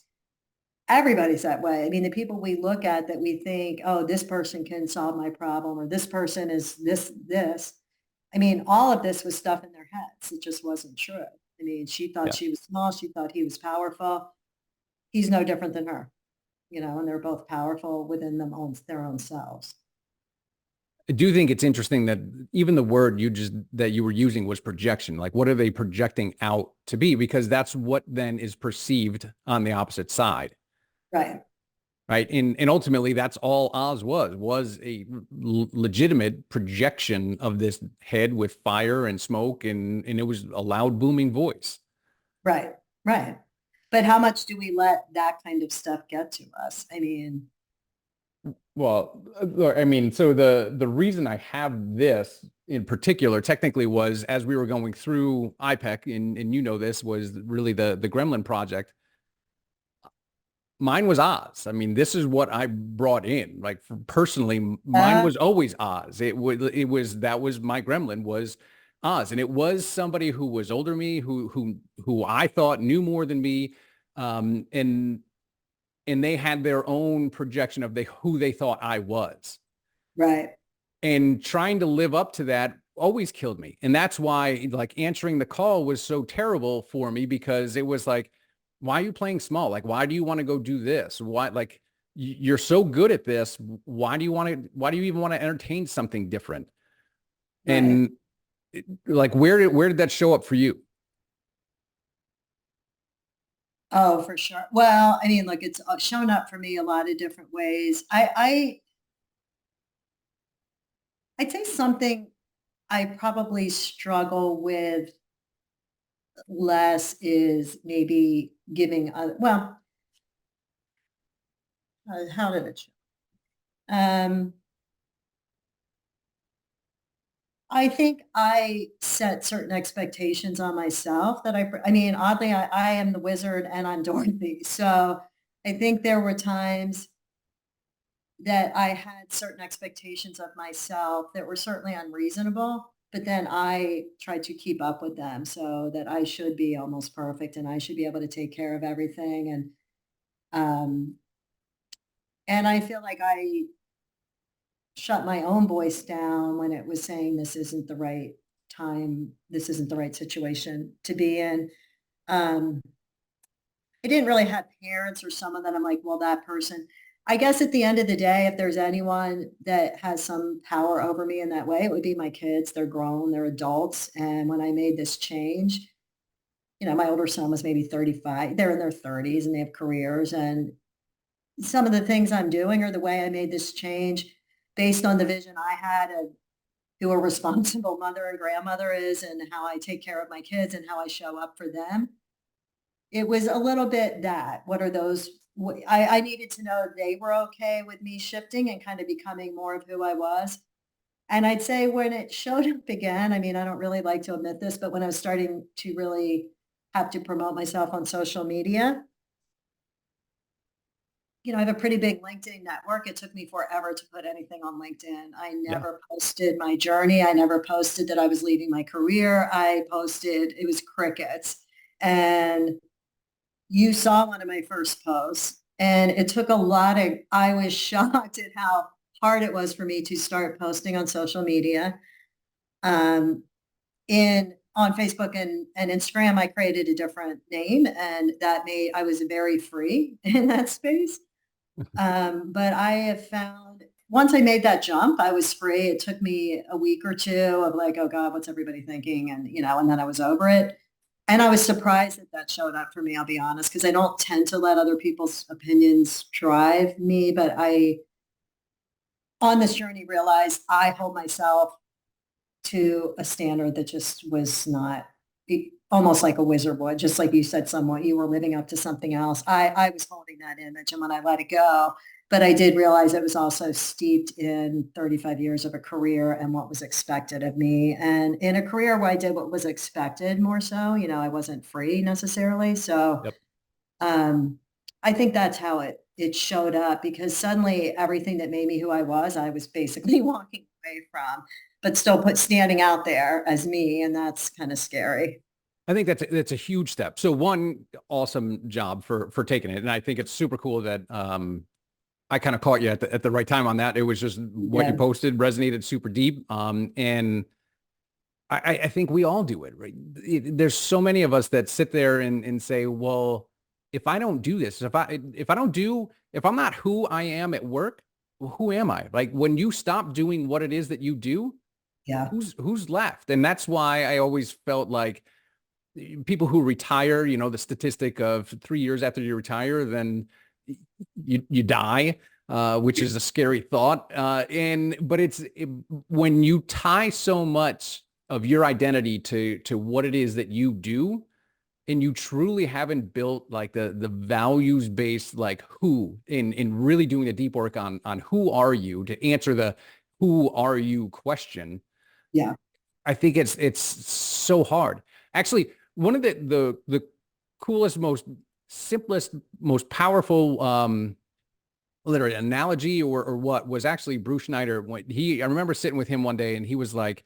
everybody's that way. I mean, the people we look at that we think, oh, this person can solve my problem, or this person is this. I mean, all of this was stuff in their heads. It just wasn't true. I mean, she thought Yeah. she was small. She thought he was powerful. He's no different than her, and they're both powerful within their own selves. I do think it's interesting that even the word that you were using was projection. Like, what are they projecting out to be? Because that's what then is perceived on the opposite side. Right. Right. And ultimately that's all Oz was a legitimate projection of this head with fire and smoke, and it was a loud booming voice. Right. Right. But how much do we let that kind of stuff get to us? I mean, Well, I mean, so the reason I have this in particular technically was as we were going through IPEC, and this was really the Gremlin project. Mine was Oz. I mean, this is what I brought in. Like personally, mine uh, was always Oz. That was my gremlin was Oz, and it was somebody who was older than me, who I thought knew more than me, and they had their own projection of who they thought I was, right. and trying to live up to that always killed me. And that's why like answering the call was so terrible for me, because it was like, why are you playing small? Like, why do you want to go do this? Why, like, you're so good at this. Why do you even want to entertain something different? Right. And like, where did that show up for you? Oh, for sure. Well, I mean, look, it's shown up for me a lot of different ways. I'd say something I probably struggle with less is maybe giving, how did it show? Um, I think I set certain expectations on myself that I mean, oddly, I am the wizard and I'm Dorothy. So I think there were times that I had certain expectations of myself that were certainly unreasonable, but then I tried to keep up with them so that I should be almost perfect and I should be able to take care of everything. Um, and I feel like I shut my own voice down when it was saying this isn't the right time, this isn't the right situation to be in. Um, I didn't really have parents or someone that I'm like, well, that person. I guess at the end of the day, if there's anyone that has some power over me in that way, it would be my kids. They're grown, they're adults. And when I made this change, my older son was maybe 35. They're in their 30s and they have careers. And some of the things I'm doing or the way I made this change based on the vision I had of who a responsible mother and grandmother is and how I take care of my kids and how I show up for them. It was a little bit that, what are those? I needed to know they were okay with me shifting and kind of becoming more of who I was. And I'd say when it showed up again, I mean, I don't really like to admit this, but when I was starting to really have to promote myself on social media, I have a pretty big LinkedIn network. It took me forever to put anything on LinkedIn. I Yeah. never posted my journey. I never posted that I was leaving my career. I posted, it was crickets. And you saw one of my first posts, and it took a lot of, I was shocked at how hard it was for me to start posting on social media. Um, on Facebook and Instagram, I created a different name, and that made, I was very free in that space. But I have found once I made that jump, I was free. It took me a week or two of like, oh God, what's everybody thinking? And then I was over it. And I was surprised that that showed up for me, I'll be honest, because I don't tend to let other people's opinions drive me. But on this journey, realized I hold myself to a standard that just was not almost like a wizard would, just like you said, somewhat, you were living up to something else. I was holding that image, and when I let it go, but I did realize it was also steeped in 35 years of a career and what was expected of me. And in a career where I did what was expected more so, I wasn't free necessarily. So Yep. um, I think that's how it showed up, because suddenly everything that made me who I was basically walking away from, but still standing out there as me. And that's kind of scary. I think that's a huge step. So one, awesome job for taking it. And I think it's super cool that I kind of caught you at the right time on that. It was just what you Yeah. posted resonated super deep. And I think we all do it, right? There's so many of us that sit there and say, well, if I don't do this, if I'm not who I am at work, well, who am I? Like when you stop doing what it is that you do, Yeah. who's left? And that's why I always felt like people who retire, the statistic of 3 years after you retire, then you die, which is a scary thought. But when you tie so much of your identity to what it is that you do, and you truly haven't built like the values based, like who in really doing the deep work on who are you to answer the who are you question. Yeah. I think it's so hard. Actually, one of the coolest, most simplest, most powerful literally analogy or what was actually Bruce Schneider when I remember sitting with him one day and he was like,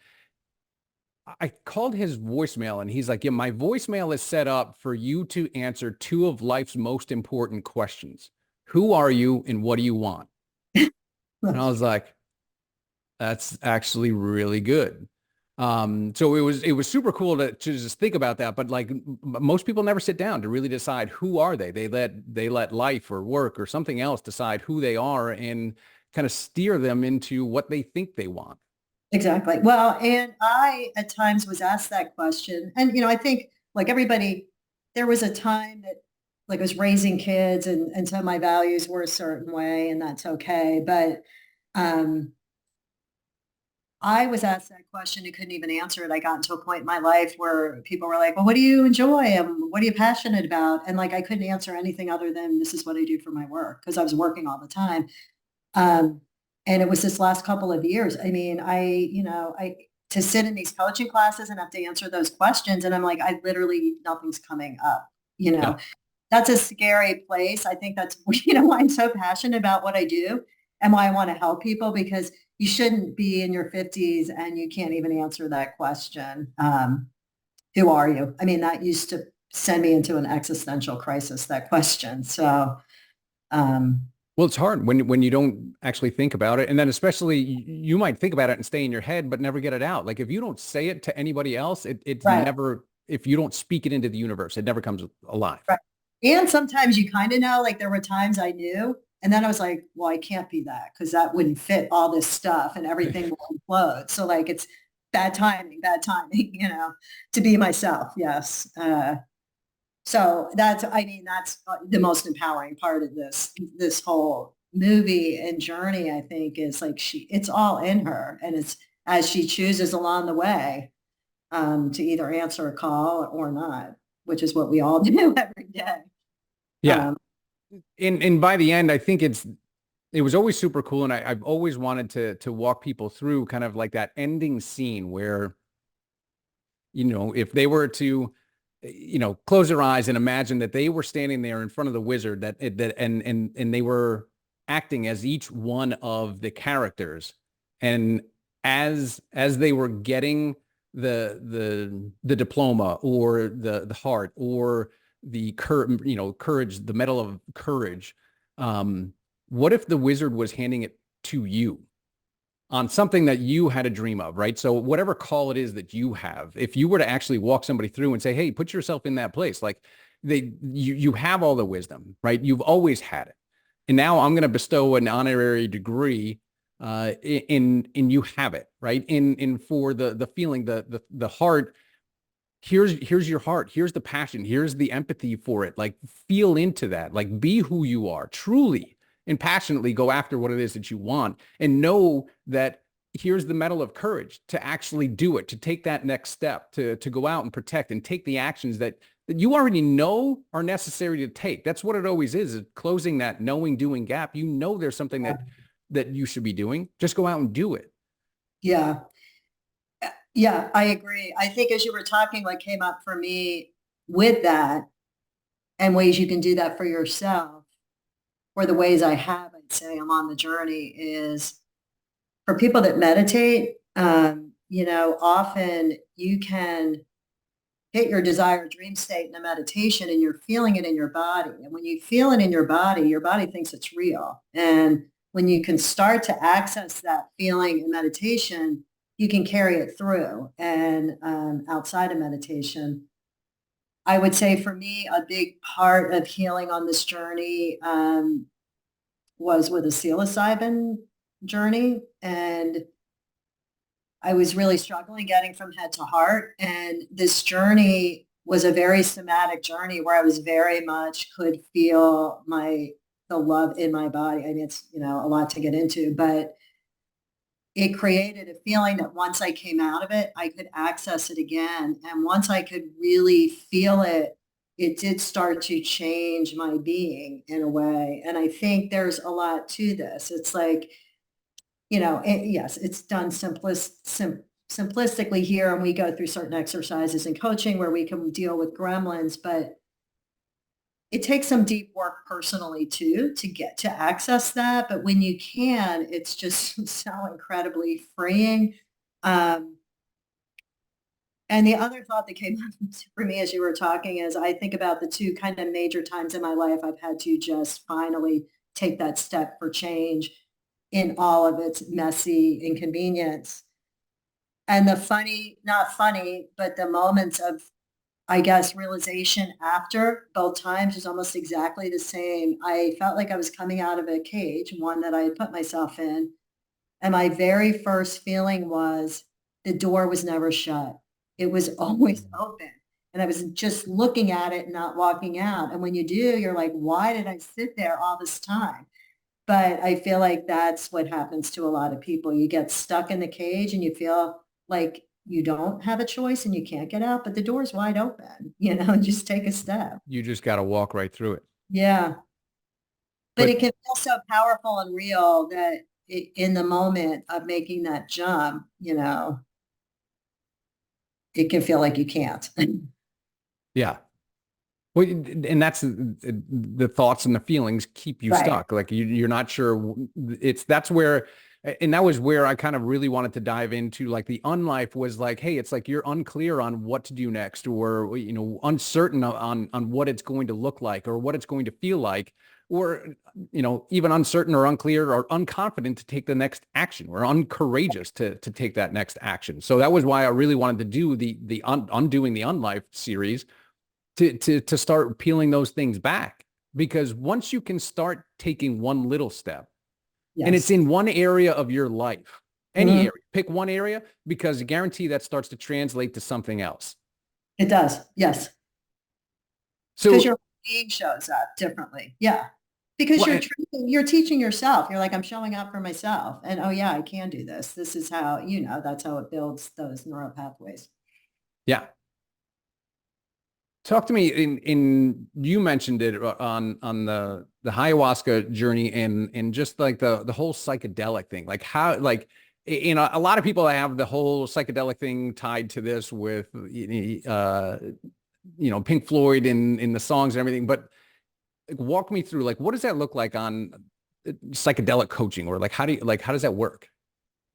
I called his voicemail and he's like, yeah, my voicemail is set up for you to answer two of life's most important questions. Who are you and what do you want? And I was like, that's actually really good. So it was super cool to just think about that. But like most people never sit down to really decide who are they. They let life or work or something else decide who they are and kind of steer them into what they think they want. Exactly. Well, and I at times was asked that question. And, I think like everybody, there was a time that like I was raising kids and so my values were a certain way, and that's okay. But um, I was asked that question and couldn't even answer it. I got into a point in my life where people were like, well, what do you enjoy? And what are you passionate about? And like, I couldn't answer anything other than this is what I do for my work, because I was working all the time. Um, and it was this last couple of years. I mean, to sit in these coaching classes and have to answer those questions. And I'm like, I literally, nothing's coming up, you Yeah. know, that's a scary place. I think that's, why I'm so passionate about what I do and why I want to help people, because you shouldn't be in your 50s and you can't even answer that question. Who are you? I mean, that used to send me into an existential crisis, that question. So, um, Well, it's hard when you don't actually think about it. And then especially you might think about it and stay in your head, but never get it out. Like if you don't say it to anybody else, it's right. never, if you don't speak it into the universe, it never comes alive. Right. And sometimes you kind of know, like there were times I knew, and then I was like, well, I can't be that because that wouldn't fit all this stuff and everything will implode. So like it's bad timing, to be myself. Yes. So that's the most empowering part of this whole movie and journey, I think, is like it's all in her, and it's as she chooses along the way to either answer a call or not, which is what we all do every day. Yeah. Um, And by the end, I think it was always super cool. And I've always wanted to walk people through kind of like that ending scene where, if they were to, close their eyes and imagine that they were standing there in front of the wizard and they were acting as each one of the characters. And as they were getting the diploma or the heart or courage, the medal of courage. What if the wizard was handing it to you on something that you had a dream of, right? So whatever call it is that you have, if you were to actually walk somebody through and say, hey, put yourself in that place, like you have all the wisdom, right? You've always had it. And now I'm going to bestow an honorary degree in you have it, right? In for the feeling, the heart, here's your heart, here's the passion, here's the empathy for it. Like feel into that, like be who you are truly and passionately go after what it is that you want and know that here's the medal of courage to actually do it, to take that next step, to go out and protect and take the actions that you already know are necessary to take. That's what it always is closing that knowing doing gap. You know there's something that you should be doing. Just go out and do it. Yeah. Yeah, I agree. I think as you were talking, what came up for me with that and ways you can do that for yourself, or the ways I have, I'd say I'm on the journey, is for people that meditate, often you can hit your desired dream state in a meditation and you're feeling it in your body. And when you feel it in your body thinks it's real. And when you can start to access that feeling in meditation, you can carry it through. And outside of meditation, I would say for me, a big part of healing on this journey was with a psilocybin journey. And I was really struggling getting from head to heart. And this journey was a very somatic journey where I was very much could feel the love in my body. I mean, it's, a lot to get into, but it created a feeling that once I came out of it, I could access it again. And once I could really feel it, it did start to change my being in a way. And I think there's a lot to this. It's like, yes, it's done simplistically here, and we go through certain exercises in coaching where we can deal with gremlins, but it takes some deep work personally too to get to access that. But when you can, it's just so incredibly freeing. And the other thought that came up for me as you were talking is I think about the two kind of major times in my life I've had to just finally take that step for change in all of its messy inconvenience. And the funny, not funny, but the moments of, I guess, realization after both times is almost exactly the same. I felt like I was coming out of a cage, one that I had put myself in. And my very first feeling was the door was never shut. It was always open. And I was just looking at it, not walking out. And when you do, you're like, why did I sit there all this time? But I feel like that's what happens to a lot of people. You get stuck in the cage and you feel like you don't have a choice and you can't get out, but the door's wide open, just take a step. You just got to walk right through it. Yeah. But But it can feel so powerful and real that in the moment of making that jump, it can feel like you can't. yeah. Well, and that's the thoughts and the feelings keep you Right. stuck. Like you're not sure. That's where, and that was where I kind of really wanted to dive into. Like the unlife was like, hey, it's like you're unclear on what to do next, or uncertain on what it's going to look like or what it's going to feel like, or even uncertain or unclear or unconfident to take the next action, or uncourageous to take that next action. So that was why I really wanted to do the undoing the unlife series. To start peeling those things back, because once you can start taking one little step, and it's Yes. in one area of your life, any Mhm. area, pick one area, because I guarantee that starts to translate to something else. It does. Yes. Because So, your being shows up differently. Yeah. Because well, you're teaching yourself. You're like, I'm showing up for myself. And oh yeah, I can do this. This is how, that's how it builds those neural pathways. yeah. Talk to me in you mentioned it on the ayahuasca journey and just like the whole psychedelic thing. Like how, like, a lot of people have the whole psychedelic thing tied to this with Pink Floyd in the songs and everything, but like, walk me through, like, what does that look like on psychedelic coaching, or like how does that work?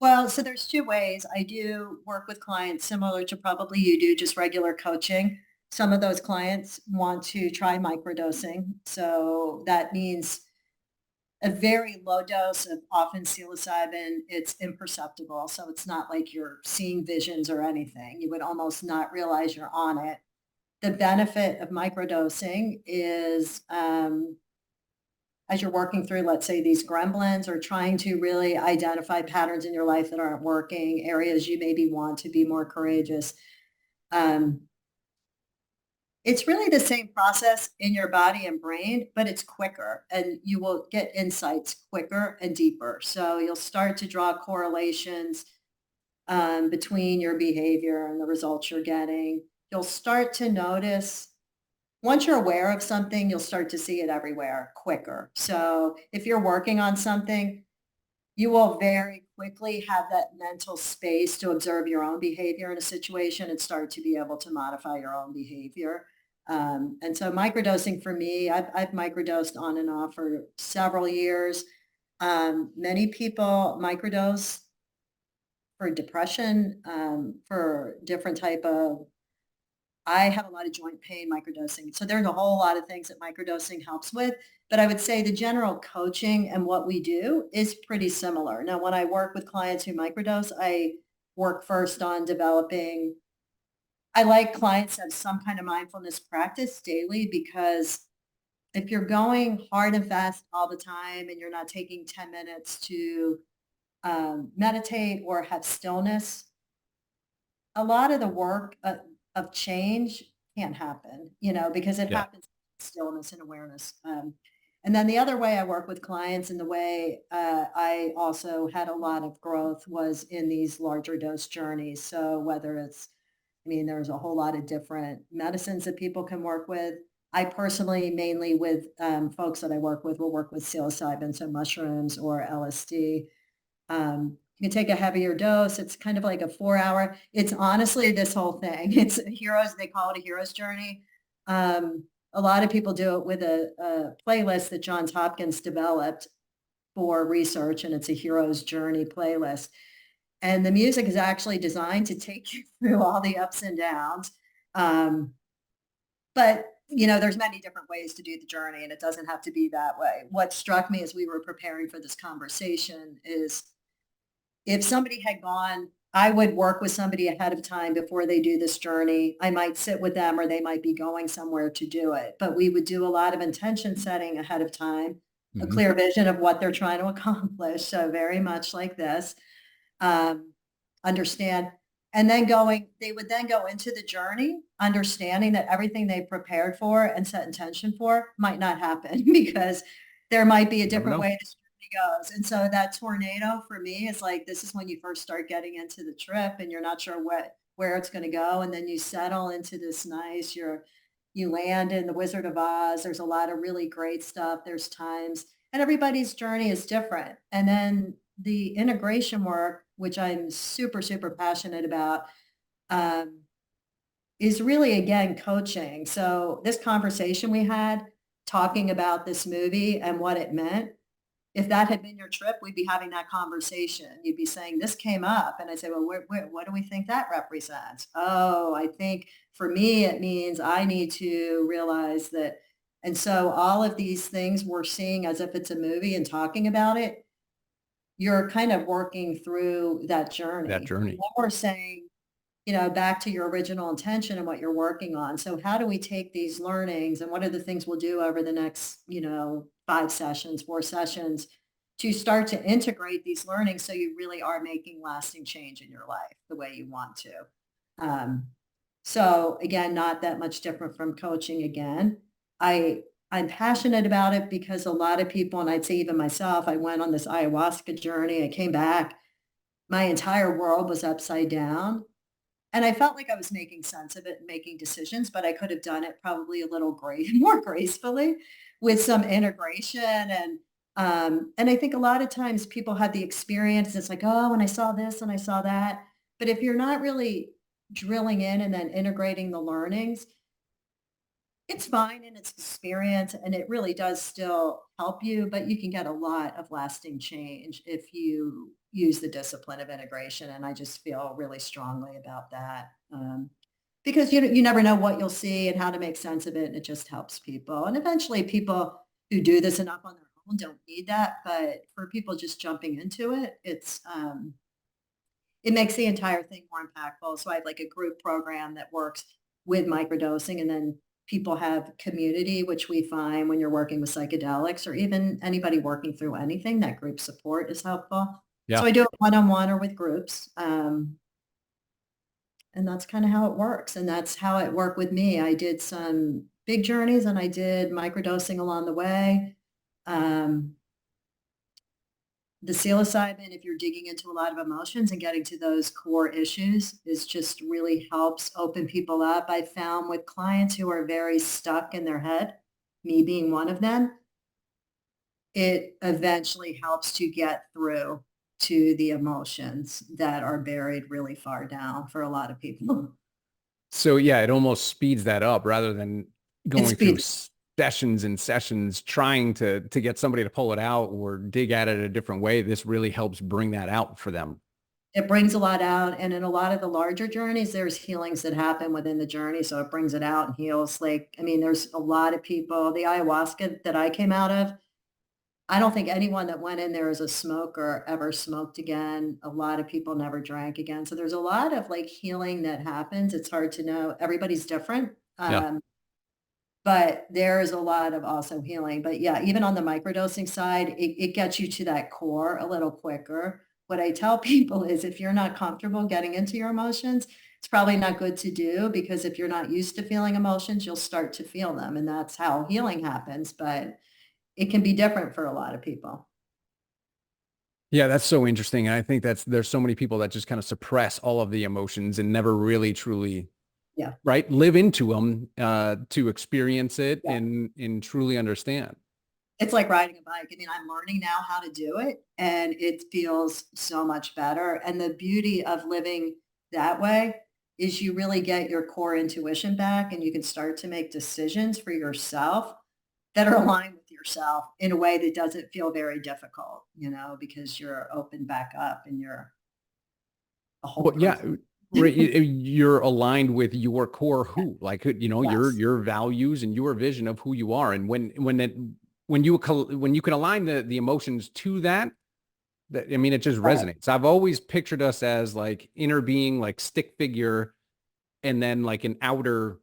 Well, so there's two ways. I do work with clients similar to probably you do, just regular coaching. Some of those clients want to try microdosing. So that means a very low dose of often psilocybin. It's imperceptible. So it's not like you're seeing visions or anything. You would almost not realize you're on it. The benefit of microdosing is as you're working through, let's say, these gremlins, or trying to really identify patterns in your life that aren't working, areas you maybe want to be more courageous. Um, It's really the same process in your body and brain, but it's quicker and you will get insights quicker and deeper. So you'll start to draw correlations between your behavior and the results you're getting. You'll start to notice, once you're aware of something, you'll start to see it everywhere quicker. So if you're working on something, you will very quickly have that mental space to observe your own behavior in a situation and start to be able to modify your own behavior. And so microdosing for me, I've microdosed on and off for several years. Many people microdose for depression, for different type of, I have a lot of joint pain microdosing. So there's a whole lot of things that microdosing helps with, but I would say the general coaching and what we do is pretty similar. Now, when I work with clients who microdose, I work first on developing, I like clients that have some kind of mindfulness practice daily, because if you're going hard and fast all the time and you're not taking 10 minutes to meditate or have stillness, a lot of the work of change can't happen, because it Yeah. happens in stillness and awareness. And then the other way I work with clients, and the way I also had a lot of growth, was in these larger dose journeys. So whether it's, I mean, there's a whole lot of different medicines that people can work with. I personally, mainly with folks that I work with, will work with psilocybin, so mushrooms or LSD. You can take a heavier dose. It's kind of like a 4 hour. It's honestly this whole thing. It's a heroes. They call it a hero's journey. A lot of people do it with a playlist that Johns Hopkins developed for research, and it's a hero's journey playlist. And the music is actually designed to take you through all the ups and downs. Um, but there's many different ways to do the journey, and it doesn't have to be that way. What struck me as we were preparing for this conversation is, if somebody had gone, I would work with somebody ahead of time before they do this journey. I might sit with them, or they might be going somewhere to do it. But we would do a lot of intention setting ahead of time, a Mhm. clear vision of what they're trying to accomplish. So very much like this, um, understand. And then they would then go into the journey, understanding that everything they prepared for and set intention for might not happen because there might be a You never different know. way this journey goes. And so that tornado for me is like, this is when you first start getting into the trip and you're not sure where it's going to go. And then you settle into this nice, you land in the Wizard of Oz. There's a lot of really great stuff. There's times, and everybody's journey is different. And then the integration work, which I'm super, super passionate about, um, is really, again, coaching. So this conversation we had, talking about this movie and what it meant, if that had been your trip, we'd be having that conversation. You'd be saying, this came up. And I say, well, what do we think that represents? Oh, I think for me, it means I need to realize that. And so all of these things we're seeing as if it's a movie and talking about it, you're kind of working through that That journey. And journey. then we're saying, back to your original intention and what you're working on. So how do we take these learnings, and what are the things we'll do over the next, 5 sessions, 4 sessions, to start to integrate these learnings so you really are making lasting change in your life the way you want to. Um, so again, not that much different from coaching again. I'm passionate about it because a lot of people, and I'd say even myself, I went on this ayahuasca journey. I came back, my entire world was upside down. And I felt like I was making sense of it and making decisions, but I could have done it probably a little more gracefully, with some integration. And I think a lot of times people have the experience. It's like, oh, when I saw this and I saw that. But if you're not really drilling in and then integrating the learnings, it's fine in its experience, and it really does still help you, but you can get a lot of lasting change if you use the discipline of integration. And I just feel really strongly about that, because you never know what you'll see and how to make sense of it, and it just helps people. And eventually, people who do this enough on their own don't need that, but for people just jumping into it, it makes the entire thing more impactful. So I have like a group program that works with microdosing, and then people have community, which we find when you're working with psychedelics, or even anybody working through anything, that group support is helpful. So Yeah. I do it one-on-one or with groups. And that's kind of how it works. And that's how it worked with me. I did some big journeys and I did microdosing along the way. Um, the psilocybin, if you're digging into a lot of emotions and getting to those core issues, is just really helps open people up. I found with clients who are very stuck in their head, me being one of them, it eventually helps to get through to the emotions that are buried really far down for a lot of people. So yeah, it almost speeds that up rather than It going through speeds sessions and sessions trying to get somebody to pull it out or dig at it a different way. This really helps bring that out for them. It brings a lot out, and in a lot of the larger journeys, there's healings that happen within the journey, so it brings it out and heals. Like, I mean, there's a lot of people, the ayahuasca that I came out of, I don't think anyone that went in there as a smoker ever smoked again. A lot of people never drank again. So there's a lot of like healing that happens. It's hard to know. Everybody's different. Yeah. But there is a lot of also healing. But yeah, even on the microdosing side, it gets you to that core a little quicker. What I tell people is if you're not comfortable getting into your emotions, it's probably not good to do because if you're not used to feeling emotions, you'll start to feel them. And that's how healing happens. But it can be different for a lot of people. Yeah, that's so interesting. And I think there's so many people that just kind of suppress all of the emotions and never really truly, Yeah. right, live into them to experience it Yeah. and truly understand. It's like riding a bike. I mean, I'm learning now how to do it and it feels so much better. And the beauty of living that way is you really get your core intuition back and you can start to make decisions for yourself that are aligned with yourself in a way that doesn't feel very difficult, because you're open back up and you're a whole Well, yeah, person. right. You're aligned with your core who, like, Yes. your values and your vision of who you are. And when you can align the emotions to that, I mean, it just Right. resonates. I've always pictured us as like inner being, like stick figure, and then like an outer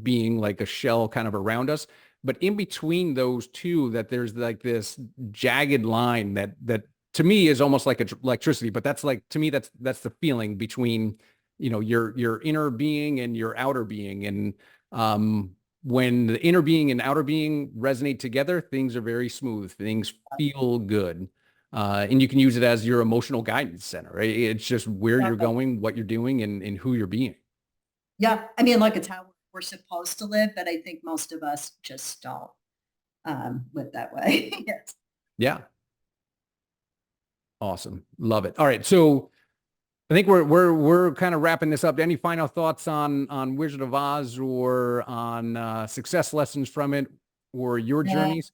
being, like a shell kind of around us. But in between those two, that there's like this jagged line that to me is almost like electricity. But that's like to me that's the feeling between your inner being and your outer being. And when the inner being and outer being resonate together, things are very smooth. Things feel good. And you can use it as your emotional guidance center, right? It's just where you're Exactly. going, what you're doing, and who you're being. Yeah. I mean, look, it's how we're supposed to live, but I think most of us just don't live that way. Yes. Yeah. Awesome. Love it. All right. So I think we're kind of wrapping this up. Any final thoughts on Wizard of Oz or on success lessons from it or your Yeah. journeys?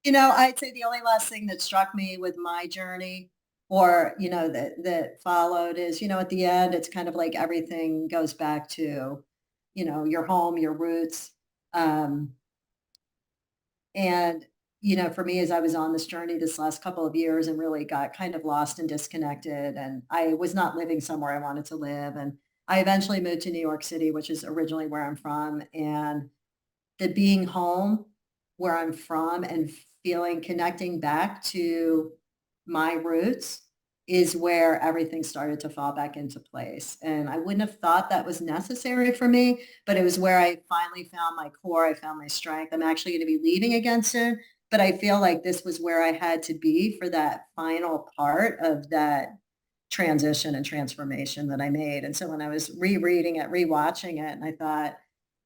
I'd say the only last thing that struck me with my journey or, that followed is, at the end, it's kind of like everything goes back to, your home, your roots. Um, and, for me, as I was on this journey this last couple of years and really got kind of lost and disconnected and I was not living somewhere I wanted to live. And I eventually moved to New York City, which is originally where I'm from. And the being home where I'm from and feeling connecting back to my roots is where everything started to fall back into place. And I wouldn't have thought that was necessary for me, but it was where I finally found my core. I found my strength. I'm actually going to be leaving again soon, but I feel like this was where I had to be for that final part of that transition and transformation that I made. And so when I was rereading it, rewatching it, and I thought,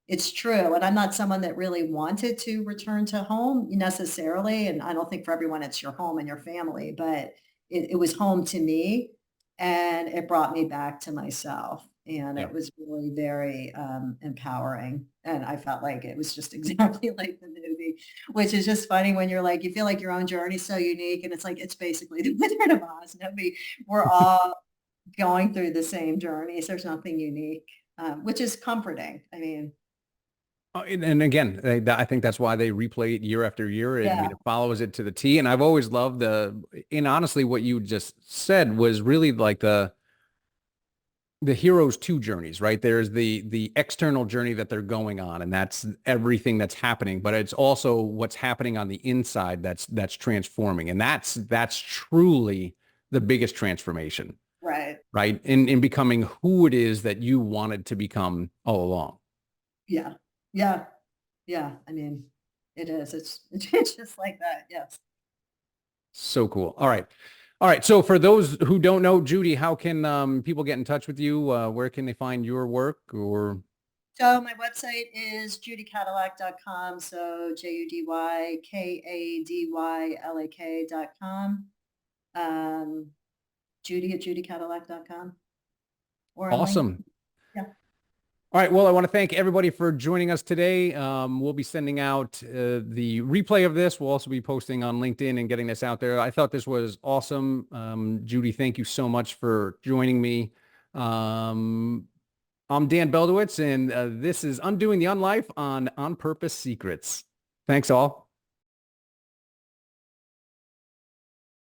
it's true. And I'm not someone that really wanted to return to home necessarily. And I don't think for everyone it's your home and your family, but it was home to me and it brought me back to myself. And Yeah. it was really very empowering. And I felt like it was just exactly like the movie, which is just funny when you're like, you feel like your own journey is so unique. And it's like, it's basically the Wizard of Oz. We're all going through the same journeys. There's nothing unique, which is comforting. I mean, And again, I think that's why they replay it year after year. I yeah. mean, it follows it to the T. And I've always loved and honestly, what you just said was really like the hero's two journeys, right? There's the external journey that they're going on, and that's everything that's happening, but it's also what's happening on the inside that's transforming. And that's truly the biggest transformation. Right. right? In becoming who it is that you wanted to become all along. Yeah. Yeah. Yeah. I mean, it is. It's just like that. Yes. So cool. All right. All right. So for those who don't know, Judy, how can people get in touch with you? Where can they find your work or? So my website is judycadillac.com. So JudyKadylak.com. Judy at judycadillac.com or on LinkedIn. Awesome. Yeah. All right. Well, I want to thank everybody for joining us today. We'll be sending out the replay of this. We'll also be posting on LinkedIn and getting this out there. I thought this was awesome. Judy, thank you so much for joining me. I'm Dan Beldowitz, and this is Undoing the Unlife on Purpose Secrets. Thanks all.